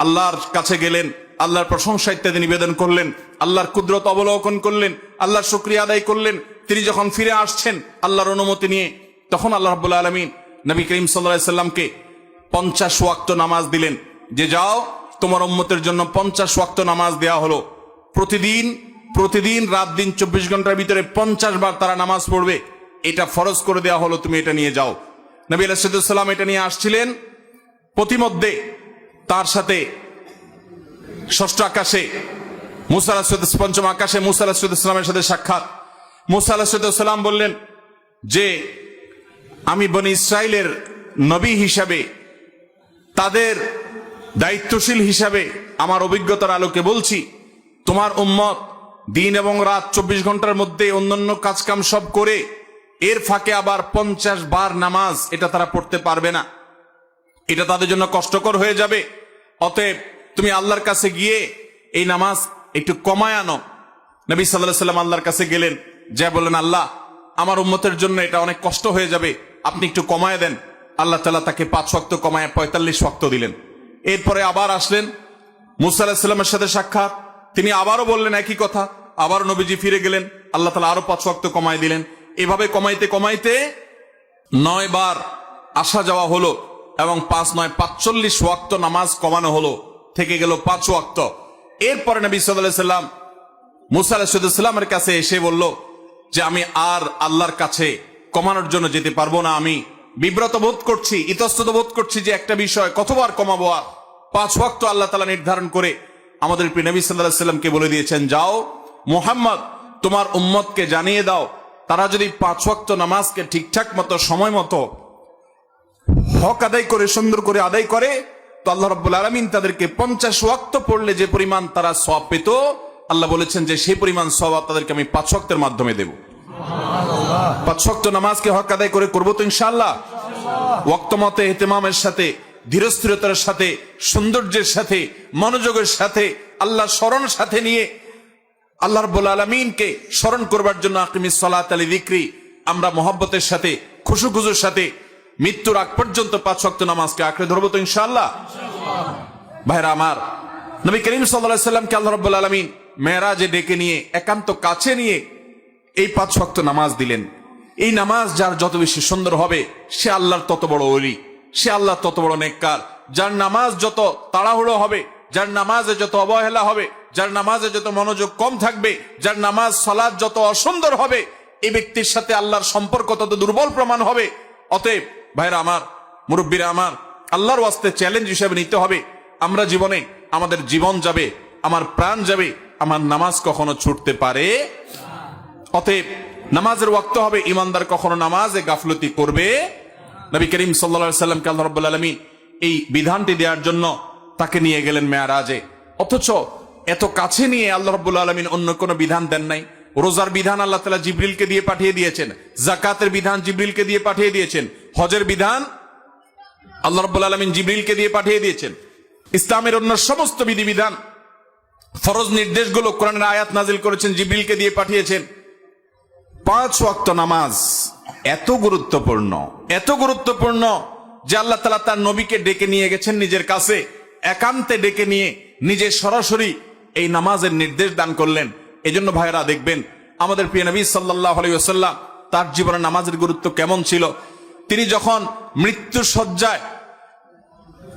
আল্লাহর কাছে গেলেন, আল্লাহর প্রশংসা ইত্যাদি নিবেদন করলেন, আল্লাহর কুদরত অবলোকন করলেন, আল্লাহর শুকরিয়া আদায় করলেন। তিনি যখন ফিরে আসছেন আল্লাহর অনুমতি নিয়ে, তখন আল্লাহ রাব্বুল আলামিন নবী করিম সাল্লাল্লাহু আলাইহি সাল্লামকে 50 ওয়াক্ত নামাজ দিলেন, যে যাও তোমার উম্মতের জন্য 50 ওয়াক্ত নামাজ দেয়া হলো। প্রতিদিন রাত দিন 24 ঘন্টার ভিতরে 50 বার তারা নামাজ পড়বে, এটা ফরজ করে দেওয়া হলো, তুমি এটা নিয়ে যাও। নবী আলাইহিস সালাম এটা নিয়ে আসছিলেন। প্রতিমধ্যে তার সাথে ষষ্ঠ আকাশে মুসা আলাইহিস, পঞ্চম আকাশে মুসা আলাইহিস সালামের সাথে সাক্ষাৎ। মুসা আলাইহিস সালাম বললেন যে আমি বনি ইসরাইলের নবী হিসাবে, তাদের দায়িত্বশীল হিসাবে আমার অভিজ্ঞতার আলোকে বলছি, তোমার উম্মত দিন এবং রাত 24 ঘন্টার মধ্যে অন্যান্য কাজকাম সব করে এর ফাঁকে আবার 50 বার নামাজ এটা তারা পড়তে পারবে না, এটা তাদের জন্য কষ্টকর হয়ে যাবে। অতএব তুমি আল্লাহর কাছে গিয়ে এই নামাজ একটু কমায় আনো। নবী সাল্লাল্লাহু আলাইহি ওয়াসাল্লাম আল্লাহর কাছে গেলেন, যা বললেন, আল্লাহ আমার উম্মতের জন্য এটা অনেক কষ্ট হয়ে যাবে, আপনি একটু কমায় দেন। আল্লাহ তাআলা তাকে 5 ওয়াক্ত কমায় 45 ওয়াক্ত দিলেন। এরপরে আবার আসলেন, মুসা আলাইহিস সালামের সাথে সাক্ষাৎ, তিনি আবারও বললেন একই কথা, আবার নবীজি ফিরে গেলেন, আল্লাহ তাআলা আরো 5 ওয়াক্ত কমায় দিলেন। এভাবে কমাইতে কমাইতে 9 বার আসা যাওয়া হলো এবং 5 9 45 ওয়াক্ত নামাজ কমানো হলো, থেকে গেল 5 ওয়াক্ত। এরপরে নবী সাল্লাল্লাহু আলাইহি সাল্লাম মুসা আলাইহিস সালামের কাছে এসে বলল যে আমি আর আল্লাহর কাছে কমানোর জন্য যেতে পারবো না, আমি বিব্রত বোধ করছি, ইতস্তত বোধ করছি যে একটা বিষয় কতবার কমাবো। আর 5 ওয়াক্ত আল্লাহ তাআলা নির্ধারণ করে আমাদের প্রিয় নবী সাল্লাল্লাহু আলাইহি সাল্লামকে বলে দিয়েছেন, যাও মুহাম্মদ তোমার উম্মতকে জানিয়ে দাও, তারা যদি 5 ওয়াক্ত নামাজকে ঠিকঠাক মতো সময় মতো হক আদায় করে সুন্দর করে আদায় করে, তো আল্লাহ রাব্বুল আলামিন তাদেরকে 50 ওয়াক্ত পড়লে যে পরিমাণ তারা সওয়াব পেত, আল্লাহ বলেছেন যে সেই পরিমাণ সওয়াব তাদেরকে আমি 5 ওয়াক্তের মাধ্যমে দেব। 5 ওয়াক্ত নামাজকে হক আদায় করে করবো তো ইনশাআল্লাহ। ওয়াক্ত মতে ইহতিমামের সাথে, ধীরস্থিরতার সাথে, সৌন্দর্যের সাথে, মনোযোগের সাথে, আল্লাহ স্মরণ সাথে নিয়ে আল্লাহ রাব্বুল আলামিনকে স্মরণ করবার জন্য আকিমিস সালাতা লিযিকরি, আমরা মহব্বতের সাথে, খুশুখুজুর সাথে মৃত্যুর আগ পর্যন্ত 5 ওয়াক্ত নামাজকে আঁকড়ে ধরবো তো ইনশাআল্লাহ। ভাইরা আমার, নবী করিম সাল্লাল্লাহু আলাইহি সাল্লামকে আল্লাহ রাব্বুল আলামিন মেরাজে ডেকে নিয়ে একান্ত কাছে নিয়ে এই 5 ওয়াক্ত নামাজ দিলেন। এই নামাজ যার যত বেশি সুন্দর হবে, সে আল্লাহর তত বড় ওলি, সে আল্লাহ তত বড় নেককার। যার নামাজ যত তাড়াহুড়ো হবে, যার নামাজে যত অবহেলা হবে, যার নামাজে যত মনোযোগ কম থাকবে, যার নামাজ সালাত যত অসুন্দর হবে, এই ব্যক্তির সাথে আল্লাহর সম্পর্ক তত দুর্বল প্রমাণ হবে। অতএব ভাইরা আমার, মুরব্বীরা আমার, আল্লাহর ওয়াস্তে চ্যালেঞ্জ হিসেবে নিতে হবে, আমরা জীবনে আমাদের জীবন যাবে, আমার প্রাণ যাবে, আমার নামাজ কখনো ছুটতে পারে। অতএব নামাজের ওয়াক্ত হবে, ইমানদার কখনো নামাজে গাফলতি করবে। নবী করিম সাল্লাল্লাহু আলাইহি সাল্লামকে আল্লাহ রাব্বুল আলামিন এই বিধানটি দেওয়ার জন্য তাকে নিয়ে গেলেন মেরাজে। অথচ এত কাছে নিয়ে আল্লাহ রাব্বুল আলামিন অন্য কোনো বিধান দেন নাই। রোজার বিধান আল্লাহ তাআলা জিবরিলকে দিয়ে পাঠিয়ে দিয়েছেন, যাকাতের বিধান জিবরিলকে দিয়ে পাঠিয়ে দিয়েছেন, হজের বিধান আল্লাহ রাব্বুল আলামিন জিবরিলকে দিয়ে পাঠিয়ে দিয়েছেন। ইসলামের অন্য সমস্ত বিধিবিধান, ফরজ নির্দেশগুলো কোরআনের আয়াত নাজিল করেছেন, জিবরিলকে দিয়ে পাঠিয়েছেন। 5 ওয়াক্ত নামাজ এত গুরুত্বপূর্ণ, এত গুরুত্বপূর্ণ যে আল্লাহ তাআলা তার নবীকে ডেকে নিয়ে গেছেন নিজের কাছে, একান্তে ডেকে নিয়ে নিজে সরাসরি এই নামাজের নির্দেশ দান করলেন। এজন্য ভাইরা দেখবেন, আমাদের প্রিয় নবী সাল্লাল্লাহু আলাইহি ওয়াসাল্লাম তার জীবনে নামাজের গুরুত্ব কেমন ছিল। তিনি যখন মৃত্যু শয্যায়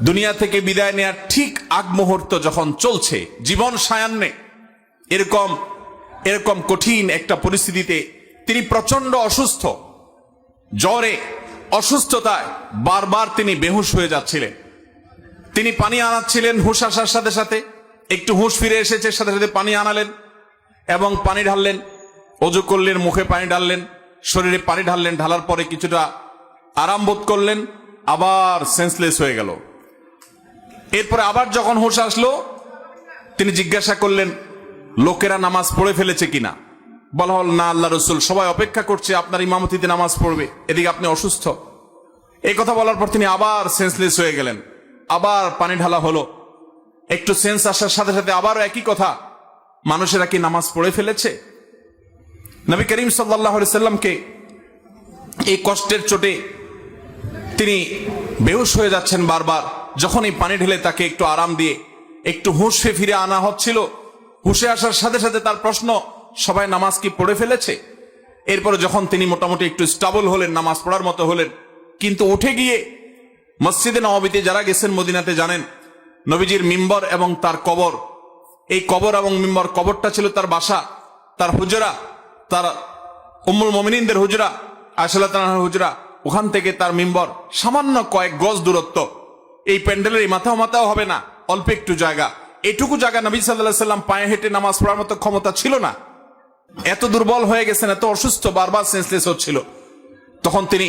দুনিয়া থেকে বিদায় নেওয়ার ঠিক আগ মুহূর্ত যখন চলছে, জীবন সায়ান্নে, এরকম কঠিন একটা পরিস্থিতিতে তিনি প্রচন্ড অসুস্থ, জ্বরে, অসুস্থতায় বারবার তিনি বেহুশ হয়ে যাচ্ছিলেন। তিনি পানি আনাচ্ছিলেন, হুঁশ আসার সাথে সাথে একটু হুঁশ ফিরে এসেছে, সাথে সাথে পানি আনালেন এবং পানি ঢাললেন, ওযু করলেন, মুখে পানি ঢাললেন, শরীরে পানি ঢাললেন, ঢালার পরে কিছুটা আরাম বোধ করলেন, আবার সেন্সলেস হয়ে গেল। এরপরে আবার যখন হুঁশ আসলো, তিনি জিজ্ঞাসা করলেন লোকেরা নামাজ পড়ে ফেলেছে কিনা। বলা হল, না আল্লাহ রাসূল, সবাই অপেক্ষা করছে আপনার ইমামতিতে নামাজ পড়বে, এদিকে আপনি অসুস্থ। এই কথা বলার পর তিনি আবার সেন্সলেস হয়ে গেলেন, আবার পানি ঢালা হলো, একটু সেন্স আসার সাথে সাথে আবারও একই কথা, মানুষেরা কি নামাজ পড়ে ফেলেছে। নবী করিম সাল্লাল্লাহু আলাইহি সাল্লামকে এই কষ্টের চোটে তিনি বেহুশ হয়ে যাচ্ছেন বারবার। যখন এই পানি ঢেলে তাকে একটু আরাম দিয়ে একটু হুঁশে ফিরে আনা হচ্ছিল। হুঁশে আসার সাথে সাথে তার প্রশ্ন, সবাই নামাজ কি পড়ে ফেলেছে? এরপরে যখন তিনি মোটামুটি একটু স্টাবল হলেন, নামাজ পড়ার মতো হলেন, কিন্তু উঠে গিয়ে মসজিদে নববীতে যারা গেছেন মদিনাতে জানেন নবীজির মিম্বর এবং তার কবর, এই কবর এবং মিম্বর, কবরটা ছিল তার বাসা, তার হুজরা, তার উম্মুল মুমিনিনদের হুজরা, আয়েশা রাদিয়াল্লাহু তাআলার হুজরা, ওখান থেকে তার মিম্বর সামান্য কয়েক গজ দূরত্ব। এই প্যান্ডেলের মাথাও হবে না, অল্প একটু জায়গা। এটুকু জায়গা নবী সাল্লাল্লাহু আলাইহি ওয়াসাল্লাম পায়ে হেঁটে নামাজ পড়ার মতো ক্ষমতা ছিল না। এত দুর্বল হয়ে গেছেন, এত অসুস্থ, বারবার সেন্সলেস হচ্ছিল। তখন তিনি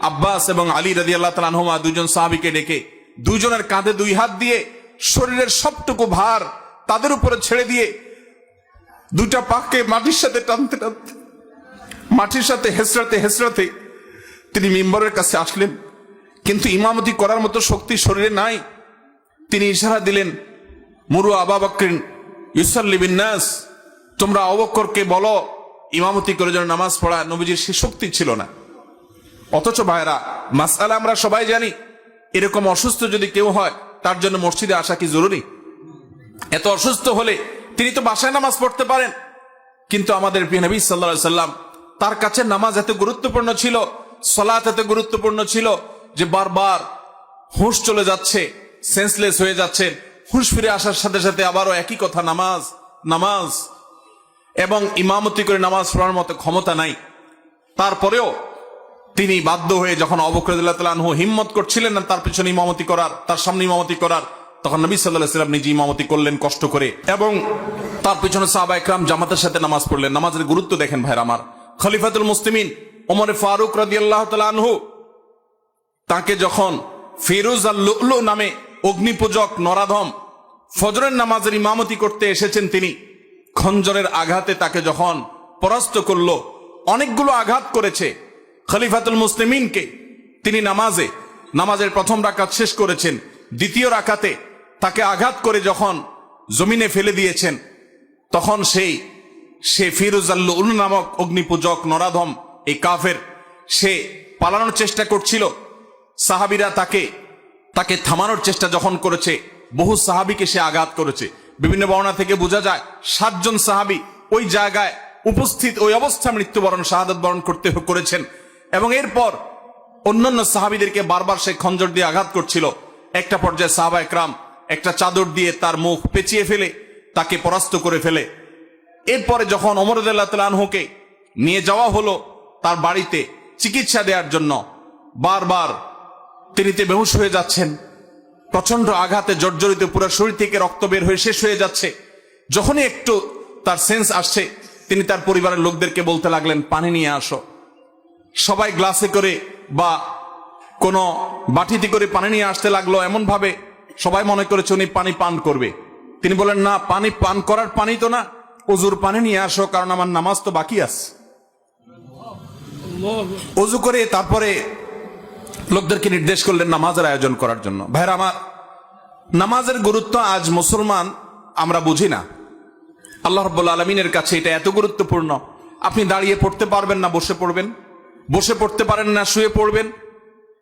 আব্বাস এবং আলী রাদিয়াল্লাহু তাআলা আনহুমা, দুজন সাহাবীকে ডেকে দুইজনের কাঁধে দুই হাত দিয়ে শরীরের সবটুকু ভার তাদের উপরে ছেড়ে দিয়ে দুইটা পাকে মাটির সাথে টানতে টানতে, মাটির সাথে হেসরাতে হেসরাতে তিনি মিম্বরের কাছে আসলেন। কিন্তু ইমামতি করার মতো শক্তি শরীরে নাই। তিনি ইশারা দিলেন, মুরু আবু বকর ইউসাল্লি বিন নাস, তোমরা আবু বকরকে বলো ইমামতি করে যেন নামাজ পড়া। নবীজির সে শক্তি ছিল না। অথচ ভাইরা, মাসআলা আমরা সবাই জানি, এরকম অসুস্থ যদি কেউ হয় তার জন্য মসজিদে আসা কি জরুরি? এত অসুস্থ হলে তিনি তো বাসায় নামাজ পড়তে পারেন। কিন্তু আমাদের প্রিয় নবী সাল্লাল্লাহু আলাইহি সাল্লাম, তার কাছে নামাজ এত গুরুত্বপূর্ণ ছিল, সালাত এত গুরুত্বপূর্ণ ছিল যে বারবার হুঁশ চলে যাচ্ছে, সেন্সলেস হয়ে যাচ্ছে, হুঁশ ফিরে আসার সাথে সাথে আবারও একই কথা, নামাজ নামাজ। এবং ইমামতি করে নামাজ পড়ার মতো ক্ষমতা নাই। তারপরেও তিনি বাধ্য হয়ে, যখন আবু বকর রাদিয়াল্লাহু তাআলা আনহু হিম্মত করছিলেন না তার পিছনে ইমামতি করার, তার সামনে ইমামতি করার, তখন নবী সাল্লাল্লাহু আলাইহি ওয়াসাল্লাম নিজে ইমামতি করলেন কষ্ট করে, এবং তার পিছনে সাহাবায়ে কেরাম জামাতের সাথে নামাজ পড়লেন। নামাজের গুরুত্ব দেখেন ভাইরা আমার। খলিফাতুল মুসলিমিন ওমর ফারুক রাদিয়াল্লাহু তাআলা আনহু, তাকে যখন ফিরোজ আল লুলু নামে অগ্নিপূজক নরাধম ফজরের নামাজের ইমামতি করতে এসেছেন, তিনি খঞ্জরের আঘাতে তাকে যখন পরাস্ত করলো, অনেকগুলো আঘাত করেছে খলিফাতুল মুসলিমিনকে। তিনি নামাজের প্রথম রাকাত শেষ করেছেন, দ্বিতীয় রাকাতে তাকে আঘাত করে যখন জমিনে ফেলে দিয়েছেন, তখন সে ফিরোজ আল লুলু নামক অগ্নিপূজক নরাধম, এই কাফের, সে পালানোর চেষ্টা করছিল। সাহাবীরা তাকে থামানোর চেষ্টা যখন করেছে, বহু সাহাবীকে সে আঘাত করেছে। বিভিন্ন বর্ণনা থেকে বোঝা যায় 7 জন সাহাবী ওই জায়গায় উপস্থিত, ওই অবস্থা মৃত্যুবরণ, শাহাদাত বরণ করেছেন। এবং এরপর অন্যান্য সাহাবীদেরকে বারবার সে খঞ্জর দিয়ে আঘাত করছিল। একটা পর্যায়ে সাহাবায়ে কেরাম একটা চাদর দিয়ে তার মুখ পেঁচিয়ে ফেলে তাকে পরাস্ত করে ফেলে। এরপরে যখন ওমর রাদিয়াল্লাহু তাআলা আনহুকে নিয়ে যাওয়া হলো তার বাড়িতে চিকিৎসা দেওয়ার জন্য, বারবার তিনি বেহুশ হয়ে যাচ্ছেন, প্রচন্ড আঘাতে জর্জরিত, পুরো শরীর থেকে রক্ত বের হয়ে শেষ হয়ে যাচ্ছে। যখনই একটু তার সেন্স আসছে, তিনি তার পরিবারের লোকদেরকে বলতে লাগলেন, পানি নিয়ে আসো। সবাই গ্লাসে করে বা কোনো বাটিতে করে পানি নিয়ে আসতে লাগলো, এমন ভাবে সবাই মনে করেছে উনি পানি পান করবে। তিনি বলেন, না, পানি পান করার পানি তো না, ওজুর পানি নিয়ে আসো, কারণ আমার নামাজ তো বাকি আছে। ওজু করে তারপরে লোকদেরকে নির্দেশ করলেন নামাজের আয়োজন করার জন্য। ভাইরা আমার, নামাজের গুরুত্ব আজ মুসলমান আমরা বুঝি না। আল্লাহ রাব্বুল আলামিনের কাছে এটা এত গুরুত্বপূর্ণ। আপনি দাঁড়িয়ে পড়তে পারবেন না, বসে পড়বেন, বসে পড়তে পারেন না, শুয়ে পড়বেন,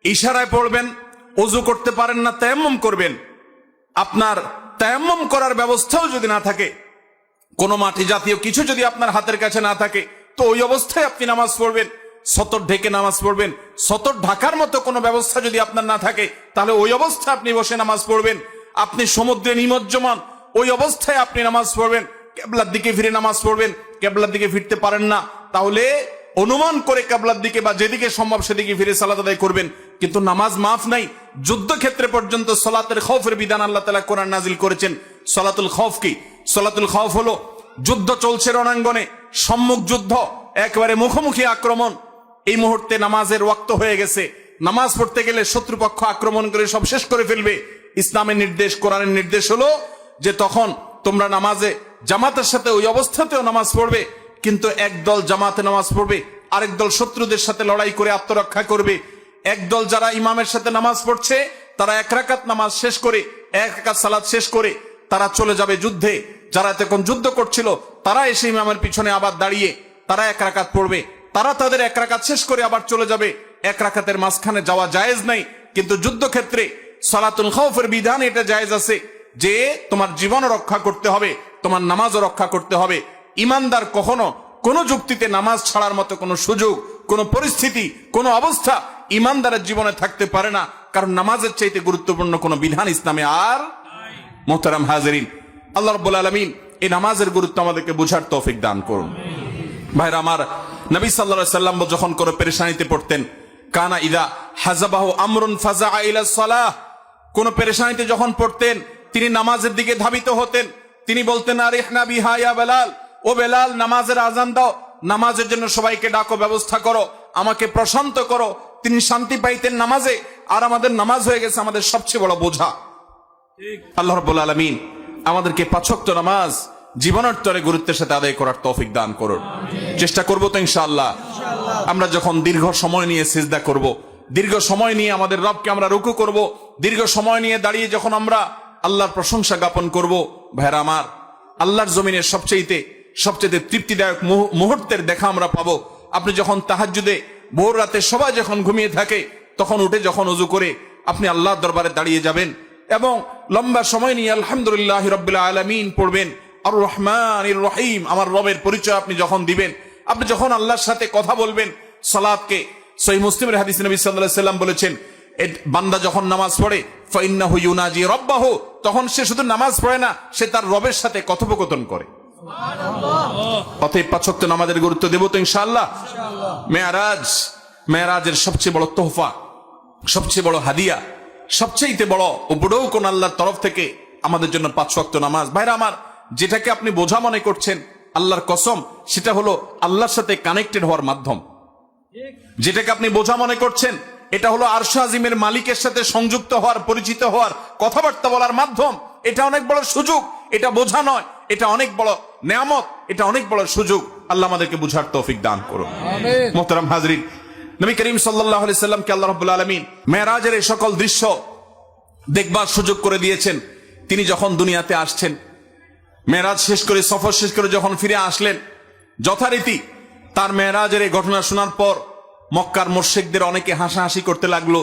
ইশারায় পড়বেন, ওযু করতে পারেন না, তায়াম্মুম করবেন। আপনার তায়াম্মুম করার ব্যবস্থাও যদি না থাকে, কোনো মাটি জাতীয় কিছু যদি আপনার হাতের কাছে না থাকে, তো ওই অবস্থায় আপনি নামাজ পড়বেন। সতর ঢেকে নামাজ পড়বেন। সতর ঢাকার মতো কোনো ব্যবস্থা যদি আপনার না থাকে, তাহলে ওই অবস্থায় আপনি বসে নামাজ পড়বেন। আপনি সমুদ্রে নিমজ্জমান, ওই অবস্থায় আপনি নামাজ পড়বেন। কিবলার দিকে ফিরে নামাজ পড়বেন। কিবলার দিকে ফিরতে পারেন না, তাহলে অনুমান করে কিবলার দিকে বা যেদিকে সম্ভব সেদিকে ফিরে সালাত আদায় করবেন। কিন্তু নামাজ মাফ নাই। যুদ্ধক্ষেত্রে পর্যন্ত সালাতের খৌফের বিধান আল্লাহ তাআলা কোরআন নাজিল করেছেন। সালাতুল খৌফ কি? সালাতুল খৌফ হলো যুদ্ধ চলছে রণাঙ্গনে, সম্মুখ যুদ্ধ, একেবারে মুখোমুখি আক্রমণ। এই মুহূর্তে নামাজের ওয়াক্ত হয়ে গেছে। নামাজ পড়তে গেলে শত্রুপক্ষ আক্রমণ করে সব শেষ করে ফেলবে। ইসলামের নির্দেশ, কোরআনের নির্দেশ হলো যে তখন তোমরা নামাজে জামাতের সাথে ওই অবস্থাতেও নামাজ পড়বে, কিন্তু একদল জামাতে নামাজ পড়বে, আরেক দল শত্রুদের সাথে লড়াই করে আত্মরক্ষা করবে। একদল যারা ইমামের সাথে নামাজ পড়ছে, তারা 1 রাকাত নামাজ শেষ করে, 1 রাকাত সালাত শেষ করে তারা চলে যাবে যুদ্ধে। যারা তখন যুদ্ধ করছিল, তারা এসে ইমামের পিছনে আবার দাঁড়িয়ে তারা 1 রাকাত পড়বে। তারা তাদের 1 রাকাত শেষ করে আবার চলে যাবে। 1 রাকাতের মাঝখানে যাওয়া জায়েজ নাই। কিন্তু যুদ্ধক্ষেত্রে সালাতুল খৌফের বিধান এটা জায়েজ আছে। যে তোমার জীবন রক্ষা করতে হবে, তোমার নামাজও রক্ষা করতে হবে। ইমানদার কখনো কোনো যুক্তিতে নামাজ ছাড়ার মতো কোনো সুযোগ, কোনো পরিস্থিতি, কোনো অবস্থা ইমানদারের জীবনে থাকতে পারে না, কারণ নামাজের চাইতে গুরুত্বপূর্ণ কোনো বিধান ইসলামে আর। মোহতারাম হাজিরিন, আল্লাহ রাব্বুল আলামিন এই নামাজের গুরুত্ব আমাদেরকে বুঝার তৌফিক দান করুন। ভাইরা আমার, নবী সাল্লাল্লাহু আলাইহি সাল্লাম যখন কোনো পেরেশানিতে পড়তেন, কানা ইদা হাজাবাহু আমরুন ফাজাআ ইলা সালাহ, কোন পেরেশানিতে যখন পড়তেন তিনি নামাজের দিকে ধাবিত হতেন। তিনি বলতেন, আরিহনা বিহা ইয়া বেলাল, ও বেলাল নামাজের আজান দাও, নামাজের জন্য সবাইকে ডাকো, ব্যবস্থা করো, আমাকে প্রশান্ত করো। তিনি শান্তি পাইতেন নামাজে, আর আমাদের নামাজ হয়ে গেছে আমাদের সবচেয়ে বড় বোঝা। আল্লাহ রাব্বুল আলামিন আমাদেরকে 5 ওয়াক্ত নামাজ জীবনের তরে গুরুত্বের সাথে আদায় করার তৌফিক দান করুন। চেষ্টা করব তো ইনশাআল্লাহ। আমরা যখন দীর্ঘ সময় নিয়ে সিজদা করব, দীর্ঘ সময় নিয়ে আমাদের রবকে আমরা রুকু করব, দীর্ঘ সময় নিয়ে দাঁড়িয়ে যখন আমরা আল্লাহর প্রশংসা জ্ঞাপন করব, ভাইরা আমার, আল্লাহর জমিনের সবচেয়ে তৃপ্তিদায়ক মুহূর্তের দেখা আমরা পাবো। আপনি যখন তাহাজ্জুদে ভোর রাতে সবাই যখন ঘুমিয়ে থাকে, তখন উঠে যখন ওযু করে আপনি আল্লাহর দরবারে দাঁড়িয়ে যাবেন এবং লম্বা সময় নিয়ে আলহামদুলিল্লাহি রাব্বিল আলামিন পড়বেন, আর রহমানির রহিম, আমার রবের পরিচয় আপনি যখন দিবেন, আপনি যখন আল্লাহর সাথে কথা বলবেন। সালাতকে সহিহ মুসলিমের হাদিসে নবী সাল্লাল্লাহু আলাইহি সাল্লাম বলেছেন, বান্দা যখন নামাজ পড়ে ফাইন্নাহু ইউনাজি রাব্বাহু, তখন সে শুধু নামাজ পড়ে না, সে তার রবের সাথে কথোপকথন করে। অতএব 5 ওয়াক্ত নামাজের গুরুত্ব দেব তো ইনশাআল্লাহ। মেরাজের সবচেয়ে বড় তোহফা, সবচেয়ে বড় হাদিয়া, সবচেয়ে বড় উপঢৌকন কোন আল্লাহর তরফ থেকে আমাদের জন্য 5 ওয়াক্ত নামাজ। ভাইরা আমার, যেটাকে আপনি বোঝা মনে করছেন, আল্লাহর কসম, সেটা হলো আল্লাহর সাথে কানেক্টেড হওয়ার মাধ্যম। যেটাকে আপনি বোঝা মনে করছেন, এটা হলো আরশ আজিমের মালিকের সাথে সংযুক্ত হওয়ার, পরিচিত হওয়ার, কথাবার্তা বলার মাধ্যম। এটা অনেক বড় সুযোগ, এটা বোঝা নয়, এটা অনেক বড় নেয়ামত, এটা অনেক বড় সুযোগ। আল্লাহ আমাদেরকে বুঝার তৌফিক দান করুন। আমিন। মুহতারাম হাজরিন, নবী করিম সাল্লাল্লাহু আলাইহি সাল্লামকে আল্লাহ রাব্বুল আলামিন মেরাজের এই সকল দৃশ্য দেখবার সুযোগ করে দিয়েছেন। তিনি যখন দুনিয়াতে আসছেন, মেরাজ শেষ করে, সফর শেষ করে যখন ফিরে আসলেন, যথারীতি তার মেরাজের এই ঘটনা শোনার পর মক্কার মুশরিকদের অনেকে হাসাহাসি করতে লাগলো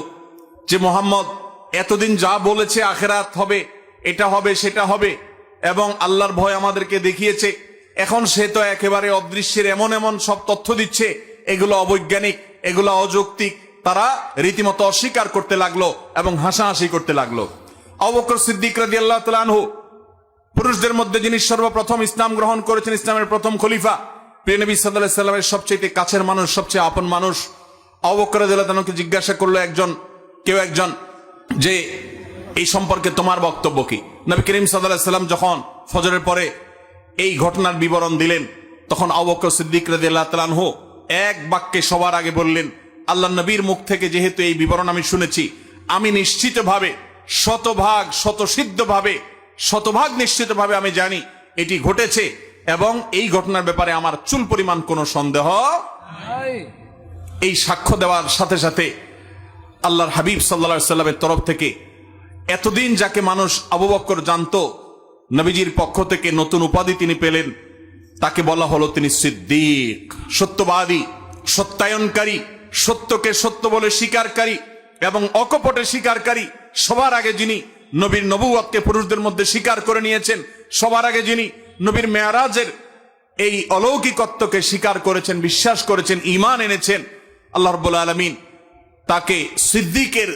যে মোহাম্মদ এতদিন যা বলেছে আখিরাত হবে, এটা হবে, সেটা হবে, এবং আল্লাহর ভয় আমাদেরকে দেখিয়েছে, এখন সে তো একেবারে অদৃশ্যের এমন এমন সব তথ্য দিচ্ছে, এগুলো অবৈজ্ঞানিক, এগুলো অযৌক্তিক। তারা রীতিমতো অস্বীকার করতে লাগলো এবং হাসাহাসি করতে লাগলো। আবু বকর সিদ্দিক রাদিয়াল্লাহু তাআলা আনহু, পুরুষদের মধ্যে যিনি সর্বপ্রথম ইসলাম গ্রহণ করেছেন, ইসলামের প্রথম খলিফা, প্রিয় নবী সাল্লাল্লাহু আলাইহি সাল্লামের সবচেয়ে কাছের মানুষ, সবচেয়ে আপন মানুষ, আবু বকর রাদিয়াল্লাহু তাআলাকে জিজ্ঞাসা করলো কেউ একজন যে এই সম্পর্কে তোমার বক্তব্য কি? নবী করিম সাল্লাল্লাহু আলাইহি সাল্লাম যখন ফজরের পরে এই ঘটনার বিবরণ দিলেন, তখন আবু বকর সিদ্দিক রাদিয়াল্লাহু তাআলা আনহু এক বাক্যে সবার আগে বললেন, আল্লাহ নবীর মুখ থেকে যেহেতু এই বিবরণ আমি শুনেছি, আমি নিশ্চিতভাবে, শতভাগ নিশ্চিতভাবে আমি জানি এটি ঘটেছে, এবং এই ঘটনার ব্যাপারে আমার চুল পরিমাণ কোনো সন্দেহ নাই। এই সাক্ষ্য দেওয়ার সাথে সাথে আল্লাহর হাবিব সাল্লাল্লাহু আলাইহি সাল্লামের তরফ থেকে এতদিন যাকে মানুষ আবু বকর জানতো, নবীজির পক্ষ থেকে নতুন উপাধি তিনি পেলেন। তাকে বলা হলো তিনি সিদ্দিক, সত্যবাদী, সত্যায়নকারী, সত্যকে সত্য বলে স্বীকারকারী এবং অকপটে স্বীকারকারী। সবার আগে যিনি নবীর নবুয়তকে পুরুষদের মধ্যে স্বীকার করে নিয়েছেন, সবার আগে যিনি নবীর মেরাজের এই অলৌকিকত্বকে স্বীকার করেছেন, বিশ্বাস করেছেন, ঈমান এনেছেন, আল্লাহ রাব্বুল আলামিন তাকে সিদ্দিকের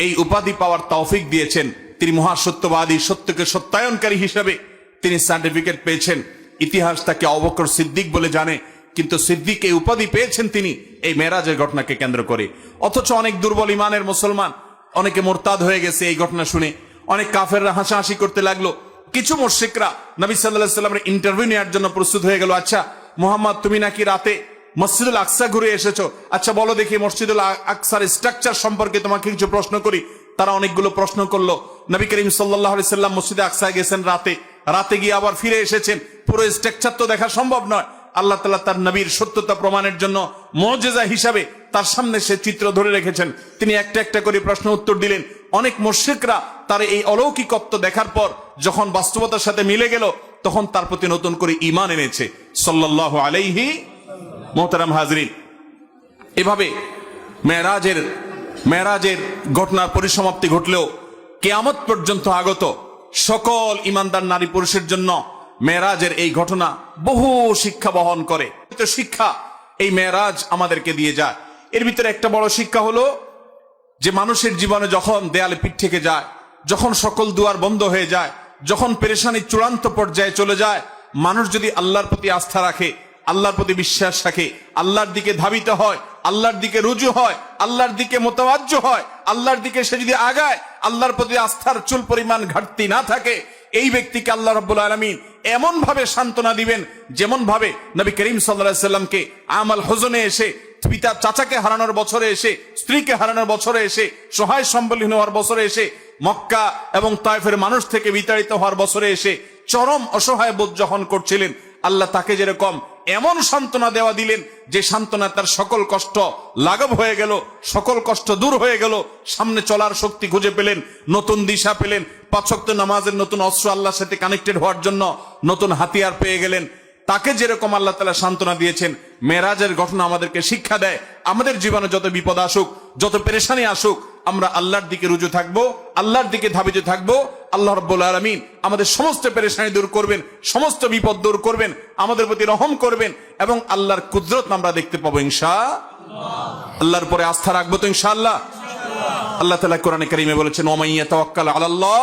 এই উপাধি পাওয়ার তৌফিক দিয়েছেন। তিনি মহাসত্যবাদী, সত্যকে সত্যায়নকারী হিসেবে তিনি সার্টিফিকেট পেয়েছেন। ইতিহাস তাকে আবু বকর সিদ্দিক বলে জানে, কিন্তু সিদ্দিক এই উপাধি পেয়েছেন তিনি এই মেরাজের ঘটনাকে কেন্দ্র করে। অথচ অনেক দুর্বল ইমানের মুসলমান, অনেকে মোরতাদ হয়ে গেছে এই ঘটনা শুনে। অনেক কাফেররা হাসাহাসি করতে লাগলো। কিছু মুশরিকরা নবী সাল্লাল্লাহু আলাইহি ওয়াসাল্লামের ইন্টারভিউ নেওয়ার জন্য প্রস্তুত হয়ে গেল। আচ্ছা মুহাম্মদ, তুমি নাকি রাতে মসজিদুল আকসা ঘুরে এসেছো, আচ্ছা বলো দেখি মসজিদুল আকসার স্ট্রাকচার সম্পর্কে তোমাকে কিছু প্রশ্ন করি। তারা অনেকগুলো প্রশ্ন করলো। নবী করিম সাল্লাল্লাহু আলাইহি সাল্লাম মসজিদে আকসায় গেছেন রাতে গিয়ে আবার ফিরে এসেছেন। পুরো স্ট্রাকচার তো দেখা সম্ভব নয়। আল্লাহ তাআলা তার নবীর সত্যতা প্রমাণের জন্য মুজিজা হিসাবে তার সামনে সে চিত্র ধরে রেখেছেন। তিনি একটা একটা করে প্রশ্ন উত্তর দিলেন। অনেক মুশরিকরা তার এই অলৌকিকত্ব দেখার পর যখন বাস্তবতার সাথে মিলে গেল, তখন তার প্রতি নতুন করে ঈমান এনেছে সাল্লাল্লাহু আলাইহি। মুহতারাম হাজরিন, এভাবে মেরাজের ঘটনার পরিসমাপ্তি ঘটলেও কিয়ামত পর্যন্ত আগত সকল ইমানদার নারী পুরুষের জন্য মেরাজের এই ঘটনা বহু শিক্ষা বহন করে। তো শিক্ষা এই মেরাজ আমাদেরকে দিয়ে যায়। এর ভিতরে একটা বড় শিক্ষা হলো যে মানুষের জীবনে যখন দেয়ালে পিঠ থেকে যায়, যখন সকল দুয়ার বন্ধ হয়ে যায়, যখন পেরেশানি চূড়ান্ত পর্যায়ে চলে যায়, মানুষ যদি আল্লাহর প্রতি আস্থা রাখে, আল্লাহর প্রতি বিশ্বাস রাখে, আল্লাহর দিকে ধাবিত হয়, আল্লাহর দিকে রুজু হয়, আল্লাহর দিকে মোতাওয়াজ্জো হয়, আল্লাহর দিকে সে যদি আগায়, আল্লাহর প্রতি আস্থার চুল পরিমাণ ঘাটতি না থাকে, এই ব্যক্তিকে আল্লাহ রাব্বুল আলামিন এমন ভাবে সান্ত্বনা দিবেন যেমন ভাবে নবী করিম সাল্লাল্লাহু আলাইহি সাল্লামকে আমাল হুজনে এসে, পিতা চাচাকে হারানোর বছরে এসে, স্ত্রীকে হারানোর বছরে এসে, সহায় সম্বলহীন হওয়ার বছরে এসে, মক্কা এবং তায়েফের মানুষ থেকে বিতাড়িত হওয়ার বছরে এসে চরম অসহায় বোধ যখন করছিলেন, আল্লাহ তাকে যেরকম এমন সান্ত্বনা দেওয়া দিলেন যে সান্ত্বনা তার সকল কষ্ট লাঘব হয়ে গেল, সকল কষ্ট দূর হয়ে গেল, সামনে চলার শক্তি খুঁজে পেলেন, নতুন দিশা পেলেন, 5 ওয়াক্ত নামাজের নতুন অস্ত্র আল্লাহর সাথে কানেক্টেড হওয়ার জন্য নতুন হাতিয়ার পেয়ে গেলেন। তাকে যেরকম আল্লাহ তাআলা সান্ত্বনা দিয়েছেন, মেরাজের ঘটনা আমাদেরকে শিক্ষা দেয় আমাদের জীবনে যত বিপদ আসুক, যত পেরেশানি আসুক, আমরা আল্লাহর দিকে রুজু থাকবো, আল্লাহর দিকে ধাবিত থাকবো। আল্লাহ রাব্বুল আলামিন আমাদের সমস্ত পেরেশানি দূর করবেন, সমস্ত বিপদ দূর করবেন, আমাদের প্রতি রহম করবেন এবং আল্লাহর কুদরত আমরা দেখতে পাবো ইনশাআল্লাহ। আল্লাহর পরে আস্থা রাখবো তো ইনশাআল্লাহ। আল্লাহ তাআলা কোরআনে কারীমে বলেছেন, ওয়া মান ইয়াতাওয়াক্কাল আলাল্লাহ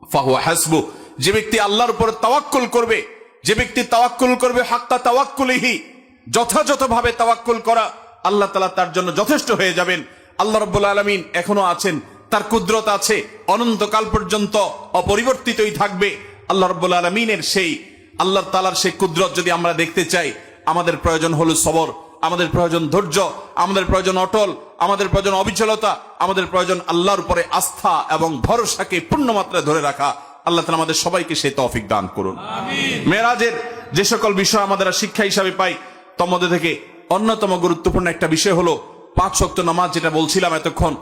ফাহুয়া হাসবু। যে ব্যক্তি আল্লাহর উপর তাওয়াক্কুল করবে, যে ব্যক্তি তাওয়াক্কুল করবে হাক্কা তাওয়াক্কুলিহি, যথাযথভাবে তাওয়াক্কুল করা, আল্লাহ তাআলা তার জন্য যথেষ্ট হয়ে যাবেন। আল্লাহ রাব্বুল আলামিন এখনো আছেন, তার কুদরত আছে, অনন্তকাল পর্যন্ত অপরিবর্তিতই থাকবে। আল্লাহ রাব্বুল আলামিনের সেই আল্লাহ তাআলার সেই কুদরত যদি আমরা দেখতে চাই, আমাদের প্রয়োজন হলো সবর, আমাদের প্রয়োজন ধৈর্য, আমাদের প্রয়োজন অটল, আমাদের প্রয়োজন অবিচলতা, আমাদের প্রয়োজন আল্লাহর উপরে আস্থা এবং ভরসাকে পূর্ণ মাত্রায় ধরে রাখা। আল্লাহ তাআলা আমাদের সবাইকে সেই তৌফিক দান করুন, আমিন। মেরাজের যে সকল বিষয় আমাদের শিক্ষা হিসাবে পাই, তার মধ্যে থেকে অন্যতম গুরুত্বপূর্ণ একটা বিষয় হলো 5 ওয়াক্ত নামাজ, যেটা বলছিলাম এতক্ষণ,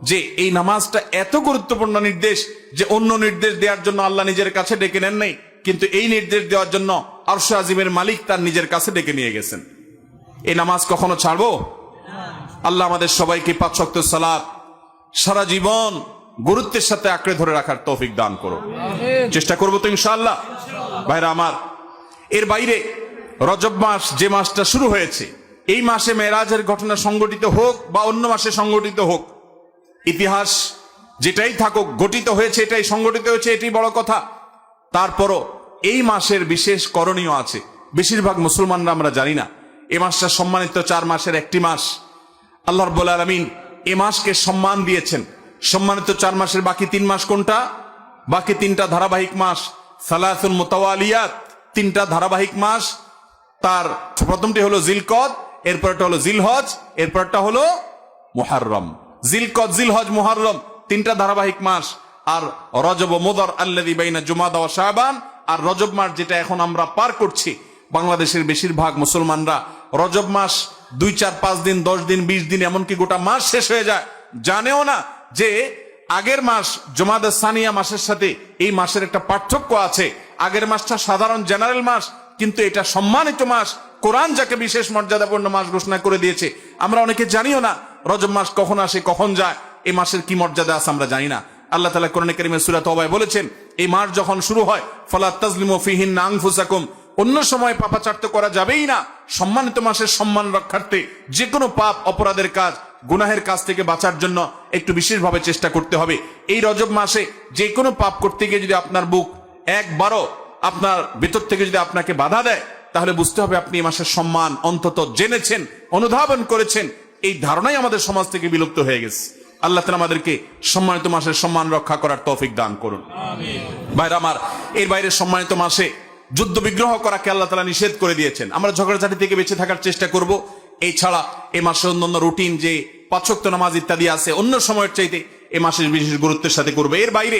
যে এই নামাজটা এত গুরুত্বপূর্ণ নির্দেশ যে অন্য নির্দেশ দেওয়ার জন্য আল্লাহ নিজের কাছে ডেকে নেন নাই, কিন্তু এই নির্দেশ দেওয়ার জন্য আরশে আজিমের মালিক তার নিজের কাছে ডেকে নিয়ে গেছেন। এই নামাজ কখনো ছাড়বো? আল্লাহ আমাদের সবাইকে 5 ওয়াক্ত সালাত সারা জীবন গুরুত্বের সাথে আঁকড়ে ধরে রাখার তৌফিক দান করো, চেষ্টা করবো তো ইনশাআল্লাহ। ভাইরা আমার, এর বাইরে রজব মাস যে মাসটা শুরু হয়েছে, এই মাসে মেরাজের ঘটনা সংঘটিত হোক বা অন্য মাসে সংঘটিত হোক, ইতিহাস যেটাই থাকুক, ঘটিত হয়েছে, এটাই সংঘটিত হয়েছে, এটাই বড় কথা। তারপরও এই মাসের বিশেষ করণীয় আছে, বেশিরভাগ মুসলমানরা আমরা জানি না। এই মাসটা সম্মানিত 4 মাসের একটি মাস। আল্লাহ রাব্বুল আলামিন এই মাসকে সম্মান দিয়েছেন। সম্মানিত 4 মাসের বাকি 3 মাস কোনটা? বাকি 3টা ধারাবাহিক মাস, সালাসুন মুতাওয়ালিয়াত, 3টা ধারাবাহিক মাস। তার প্রথমটি হলো জিলকদ, এরপরটা হলো জিলহজ, এরপরটা হলো মুহররম। জিলকদ, জিলহজ, মুহররম 3টা ধারাবাহিক মাস। আর রজব ও মুদর আল্লাযী বাইনা জুমাদা ওয়া শাবান, আর রজব মাস যেটা এখন আমরা পার করছি, বাংলাদেশের বেশিরভাগ মুসলমানরা রজব মাস 2, 4, 5 দিন, 10 দিন, 20 দিন, এমনকি গোটা মাস শেষ হয়ে যায়, জানেও না যে আগের মাস জুমাদা সানিয়া মাসের সাথে এই মাসের একটা পার্থক্য আছে। আগের মাসটা সাধারণ জেনারেল মাস, কিন্তু এটা সম্মানিত মাস। কোরআন যাকে বিশেষ মর্যাদাপূর্ণ মাস ঘোষণা করে দিয়েছে, আমরা অনেকে জানিও না রজব মাস কখন আসে, কখন যায়, এই মাসের কি মর্যাদা আছে আমরা জানি না। আল্লাহ তাআলা কোরআনে কারীমে সূরা তাওবায় বলেছেন, এই মাস যখন শুরু হয়, ফালা তাজলিমু ফিহিন্না আনফুসাকুম, অন্য সময় পাপাচার্য করা যাবেই না। সম্মানিত মাসের সম্মান রক্ষার্থে যে কোনো পাপ, অপরাধের কাজ, গুনাহের কাজ থেকে বাঁচার জন্য একটু বিশেষভাবে চেষ্টা করতে হবে। এই রজব মাসে যে কোনো পাপ করতে গিয়ে যদি আপনার বুক একবারও আপনার ভেতর থেকে যদি আপনাকে বাধা দেয়, তাহলে বুঝতে হবে আপনি এই মাসের সম্মান অন্তত জেনেছেন, অনুধাবন করেছেন। এই ধারণাই আমাদের সমাজ থেকে বিলুপ্ত হয়ে গেছে। আল্লাহ তাআলা আমাদেরকে সম্মানিত মাসের সম্মান রক্ষা করার তৌফিক দান করুন, আমিন। ভাইরা আমার, এর বাইরে সম্মানিত মাসে যুদ্ধ বিগ্রহ করাকে আল্লাহ তাআলা নিষেধ করে দিয়েছেন। আমরা ঝগড়াঝাটি থেকে বেঁচে থাকার চেষ্টা করব। এই ছাড়া এই মাসে অন্যান্য রুটিন যে 5 ওয়াক্ত নামাজ ইত্যাদি আছে, অন্য সময়ের চাইতে এই মাসের বিশেষ গুরুত্বের সাথে করবে। এর বাইরে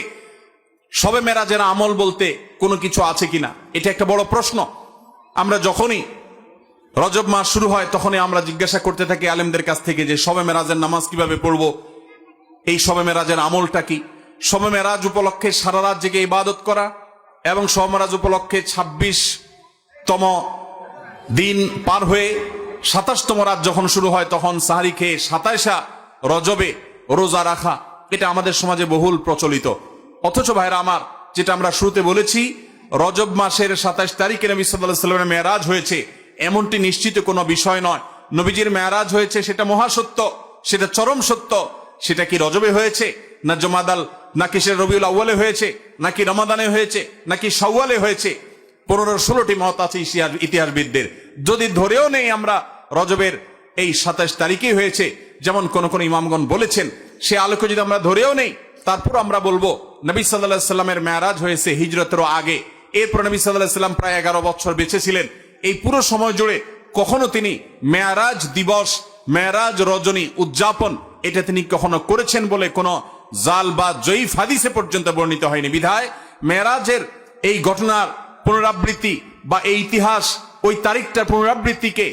শবে মেরাজের আমল বলতে কোনো কিছু আছে কিনা, এটা একটা বড় প্রশ্ন। আমরা যখনই রজব মাস শুরু হয়, তখনই আমরা জিজ্ঞাসা করতে থাকি আলেমদের কাছ থেকে যে শবে মেরাজের নামাজ কিভাবে পড়বো, এই শবে মেরাজের আমলটা কি। শবে মেরাজ উপলক্ষে সারা রাত জেগে ইবাদত করা এবং শবে মেরাজ উপলক্ষে 26তম দিন পার হয়ে 27তম রাত যখন শুরু হয়, তখন সাহারি খেয়ে 27 রজবে রোজা রাখা, এটা আমাদের সমাজে বহুল প্রচলিত। অথচ ভাইরা আমার, যেটা আমরা শুরুতে বলেছি, রজব মাসের 27 তারিখে নবী সাল্লাল্লাহু আলাইহি ওয়াসাল্লামের মেরাজ হয়েছে এমনটি নিশ্চিত কোনো বিষয় নয়। নবীজির মেরাজ হয়েছে সেটা মহাসত্য, সেটা চরম সত্য। সেটা কি রজবে হয়েছে, না জমাদাল, নাকি সে রবিউল আউয়ালে হয়েছে, নাকি রমাদানে হয়েছে, নাকি শাওয়ালে হয়েছে, 15-16টি মত আছে ইতিহাসবিদদের। যদি ধরেও নেই আমরা রজবের এই 27 তারিখেই হয়েছে, যেমন কোন কোন ইমামগণ বলেছেন, সে আলোকে যদি আমরা ধরেও নেই, তারপর আমরা বলবো নবী সাল্লাল্লাহু আলাইহি সাল্লামের মেরাজ হয়েছে হিজরতেরও আগে। এরপর নবী সাল্লাল্লাহু আলাইহি সাল্লাম প্রায় 11 বছর বেঁচে ছিলেন। এই পুরো সময় জুড়ে কখনো তিনি মেরাজ দিবস, মেরাজ রজনী উদযাপন এটা তিনি কখনো করেছেন বলে কোনো জাল বা জয়ীফ হাদিসে পর্যন্ত বর্ণিত হয়নি। বিধায় মেরাজের এই ঘটনার পুনরাবৃত্তি বা এই ইতিহাস, ওই তারিখটার পুনরাবৃত্তিকে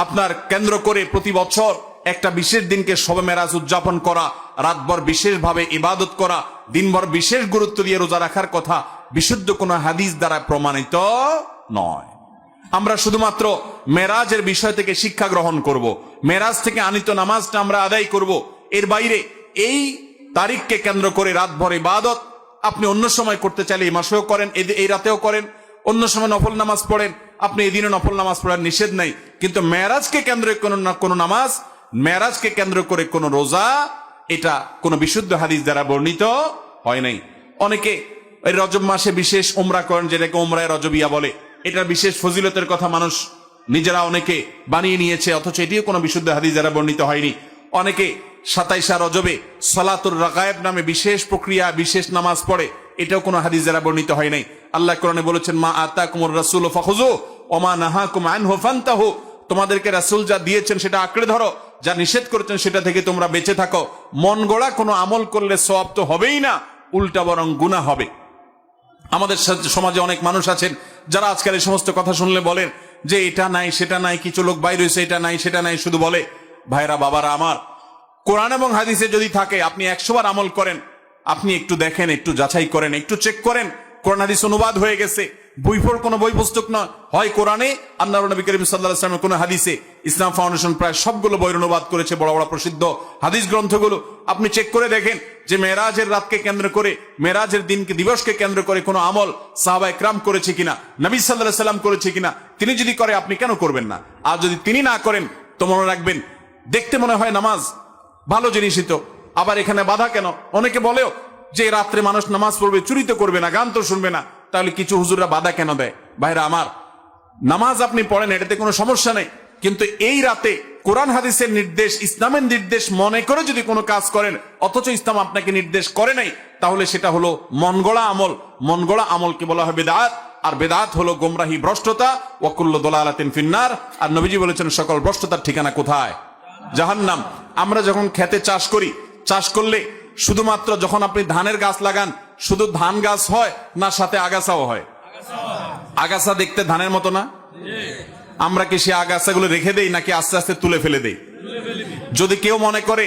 আপনার কেন্দ্র করে প্রতি বছর একটা বিশেষ দিনকে শবে মেরাজ উদযাপন করা, রাতভর বিশেষভাবে ইবাদত করা, দিনভর বিশেষ গুরুত্ব দিয়ে রোজা রাখার কথা বিশুদ্ধ কোনো হাদিস দ্বারা প্রমাণিত নয়। আমরা শুধুমাত্র মেরাজের বিষয় থেকে শিক্ষা গ্রহণ করব, মেরাজ থেকে আনিত নামাজটা আমরা আদায় করব। এর বাইরে এই তারিখকে কেন্দ্র করে রাতভর ইবাদত আপনি অন্য সময় করতে চাইলে এই মাসেও করেন, এই রাতেও করেন, অন্য সময় নফল নামাজ পড়েন, আপনি এই দিনে নফল নামাজ পড়ার নিষেধ নাই। কিন্তু মেরাজকে কেন্দ্র করে কোনো নামাজ, মেরাজকে কেন্দ্র করে কোন রোজা, এটা কোন বিশুদ্ধ হাদিস দ্বারা বর্ণিত হয় নাই। অনেকে এই রজব মাসে বিশেষ উমরা করেন, যেটাকে উমরায়ে রজবিয়া বলে। এটার বিশেষ ফজিলতের কথা মানুষ নিজেরা অনেকে বানিয়ে নিয়েছে, অথচ এটিও কোনো বিশুদ্ধ হাদিস দ্বারা বর্ণিত হয়নি। অনেকে 27 রজবে সালাতুর রাগায়েব নামে বিশেষ প্রক্রিয়া, বিশেষ নামাজ পড়ে, এটাও কোনো হাদিস দ্বারা বর্ণিত হয় নাই। আল্লাহ কোরআনে বলেছেন, মা আতাকুমুর রাসূল ফাখুযু ওয়া মা নাহাকুম আনহু ফান্তাহু, তোমাদেরকে রাসূল যা দিয়েছেন সেটা আঁকড়ে ধরো, যা নিষেধ করেছেন সেটা থেকে তোমরা বেঁচে থাকো। মন গড়া কোনো আমল করলে সওয়াব তো হবেই না, উল্টা বরং গুনাহ হবে। আমাদের সমাজে অনেক মানুষ আছেন যারা আজকাল এই সমস্ত কথা শুনলে বলেন যে এটা নাই সেটা নাই, কিছু লোক বাইরে হয়েছে, এটা নাই সেটা নাই শুধু বলে। ভাইরা বাবারা আমার, কোরআন এবং হাদিসে যদি থাকে আপনি 100 বার আমল করেন, আপনি একটু দেখেন, একটু যাচাই করেন, একটু চেক করেন। কোরআন হাদিস অনুবাদ হয়ে গেছে, কোনো বই পুস্তক নয়, হয় কোরআনে, আল্লাহর নবী করিম সাল্লাল্লাহু আলাইহি ওয়াসাল্লামের কোন হাদিসে। ইসলাম ফাউন্ডেশন প্রায় সবগুলো বইয়ের অনুবাদ করেছে, বড় বড় প্রসিদ্ধ হাদিস গ্রন্থগুলো। আপনি চেক করে দেখেন যে মেরাজের রাতকে কেন্দ্র করে, মেরাজের দিনকে, দিবসকে কেন্দ্র করে কোনো আমল সাহাবায়ে কেরাম করেছে কিনা, নবী সাল্লাল্লাহু আলাইহি ওয়াসাল্লাম করেছে কিনা। তিনি যদি করে আপনি কেন করবেন না? আর যদি তিনি না করেন তো মনে রাখবেন, দেখতে মনে হয় নামাজ ভালো জিনিসই তো, আবার এখানে বাধা কেন? অনেকে বলেও যে রাত্রে মানুষ নামাজ পড়বে, চুরি তো করবে না, গান তো শুনবে না, তাহলে কিছু হুজুররা বাধা কেন দেয়? ভাইরা আমার, নামাজ আপনি পড়েন, এটাতে কোনো সমস্যা নেই, কিন্তু এই রাতে কোরআন হাদিসের নির্দেশ, ইসলামের নির্দেশ মনে করে যদি কোনো কাজ করেন, অথচ ইসলাম আপনাকে নির্দেশ করে নাই, তাহলে সেটা হলো মন গড়া আমল। মন গড়া আমলকে বলা হয় বেদাত, আর বেদাত হলো গোমরাহি, ভ্রষ্টতা। ওয়া কুল্লু দালালাতিন ফিন্নার, আর নবীজি বলেছেন সকল ভ্রষ্টতার ঠিকানা কোথায়? জাহান্নাম। আমরা যখন খেতে চাষ করি, চাষ করলে শুধুমাত্র যখন আপনি ধানের গাছ লাগান, শুধু ধান গাছ হয় না সাথে আগাছাও হয়? আগাছা দেখতে ধানের মতো না? আমরা কি সে আগাছাগুলো রেখে দেই নাকি আস্তে আস্তে তুলে ফেলে দেই? যদি কেউ মনে করে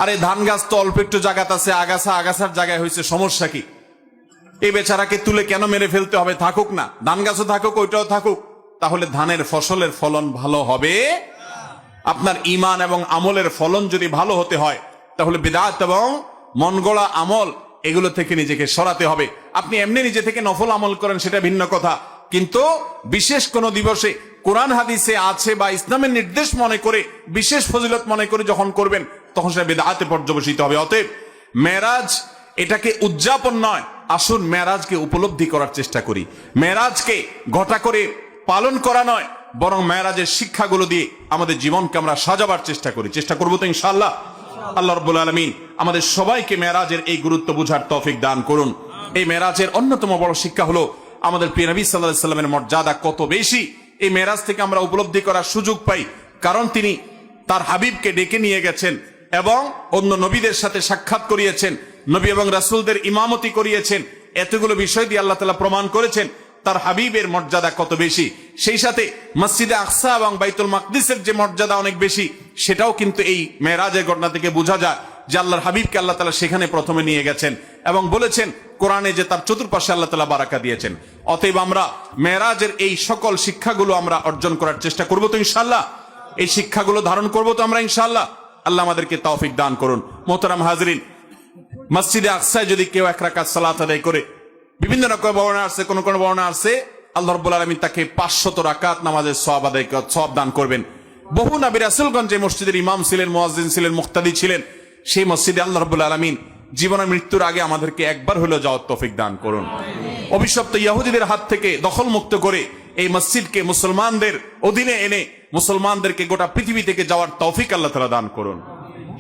আরে ধান গাছ তো অল্প একটু জায়গাতে আছে, আগাছা আগাছার জায়গায় হয়েছে, সমস্যা কি? এই বেচারাকে তুলে কেন মেরে ফেলতে হবে? থাকুক না, ধান গাছও থাকুক, ওইটাও থাকুক, তাহলে ধানের ফসলের ফলন ভালো হবে। আপনার ঈমান এবং আমলের ফলন যদি ভালো হতে হয়, তাহলে বিদআত এবং মনগড়া আমল এগুলো থেকে নিজেকে সরাতে হবে। আপনি এমনি নিজে থেকে নফল আমল করেন, সেটা ভিন্ন কথা, কিন্তু বিশেষ কোন দিবসে কোরআন হাদিসে আছে বা ইসলামের নির্দেশ মনে করে, বিশেষ ফজিলত মনে করে যখন করবেন, তখন সেটা বিদআতে পর্যবসিত হবে। অতএব মেরাজ এটাকে উদযাপন নয়, আসুন মেরাজকে উপলব্ধি করার চেষ্টা করি। মেরাজকে ঘটা করে পালন করা নয়, বরং মেরাজের শিক্ষাগুলো দিয়ে আমাদের জীবনকে আমরা সাজাবার চেষ্টা করবো তো ইনশাআল্লাহ। আল্লাহ রাব্বুল আলামিন আমাদের সবাইকে মেরাজের এই গুরুত্ব বুঝার তৌফিক দান করুন। এই মেরাজের অন্যতম বড় শিক্ষা হলো আমাদের প্রিয় নবী সাল্লাল্লাহু আলাইহি ওয়াসাল্লামের মর্যাদা কত বেশি। এই মেরাজ থেকে আমরা উপলব্ধি করার সুযোগ পাই, কারণ তিনি তার হাবিবকে ডেকে নিয়ে গেছেন এবং অন্য নবীদের সাথে সাক্ষাৎ করিয়েছেন, নবী এবং রাসূলদের ইমামতি করিয়েছেন। এতগুলো বিষয় দিয়ে আল্লাহ তাআলা প্রমাণ করেছেন তার হাবিবের মর্যাদা কত বেশি। সেই সাথে মসজিদে আকসা এবং বাইতুল মাকদিসের যে মর্যাদা অনেক বেশি, সেটাও কিন্তু এই মেরাজের ঘটনা থেকে বোঝা যায় যে আল্লাহর হাবিবকে আল্লাহ তাআলা সেখানে প্রথমে নিয়ে গেছেন এবং বলেছেন কোরআনে যে তার চতুর্পাশে আল্লাহ তাআলা বারাকা দিয়েছেন। অতএব আমরা মেরাজের এই সকল শিক্ষাগুলো আমরা অর্জন করার চেষ্টা করব তো ইনশাআল্লাহ। এই শিক্ষাগুলো ধারণ করব তো আমরা ইনশাআল্লাহ। আল্লাহ আমাদেরকে তৌফিক দান করুন। মোহতারাম হাজরিন, মসজিদে আকসায় যদি কেউ 1 রাকাত সালাত আদায় করে, বিভিন্ন রকম বর্ণনা আছে, কোন কোন বর্ণনা আছে আল্লাহ রাব্বুল আলামিন তাকে 500 রাকাত নামাজের সওয়াব আদায় সওয়াব দান করবেন। বহু নবী রাসূলগণ যে মসজিদের ইমাম ছিলেন, মুয়াজ্জিন ছিলেন, মুক্তাদি ছিলেন, সেই মসজিদে আল্লাহ রাব্বুল আলামিন জীবনের মৃত্যুর আগে আমাদেরকে একবার হলেও যাওয়ার তৌফিক দান করুন। অভিশপ্ত ইহুদিদের হাত থেকে দখল মুক্ত করে এই মসজিদকে মুসলমানদের অধীনে এনে মুসলমানদেরকে গোটা পৃথিবী থেকে যাওয়ার তৌফিক আল্লাহ তাআলা দান করুন।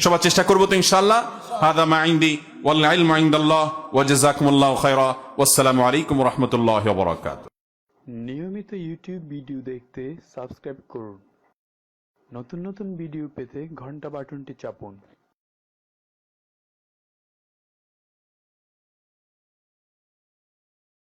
সবার চেষ্টা করব তো ইনশাআল্লাহ। হাদা মা ইনদি ওয়াল ইলমু ইনদাল্লাহ ওয়া জাযাকুমুল্লাহু খায়রা ওয়াসসালামু আলাইকুম ওয়া রাহমাতুল্লাহি ওয়া বারাকাতুহু। নিয়মিত ইউটিউব ভিডিও দেখতে সাবস্ক্রাইব করুন। নতুন নতুন ভিডিও পেতে ঘন্টা বাটনটি চাপুন।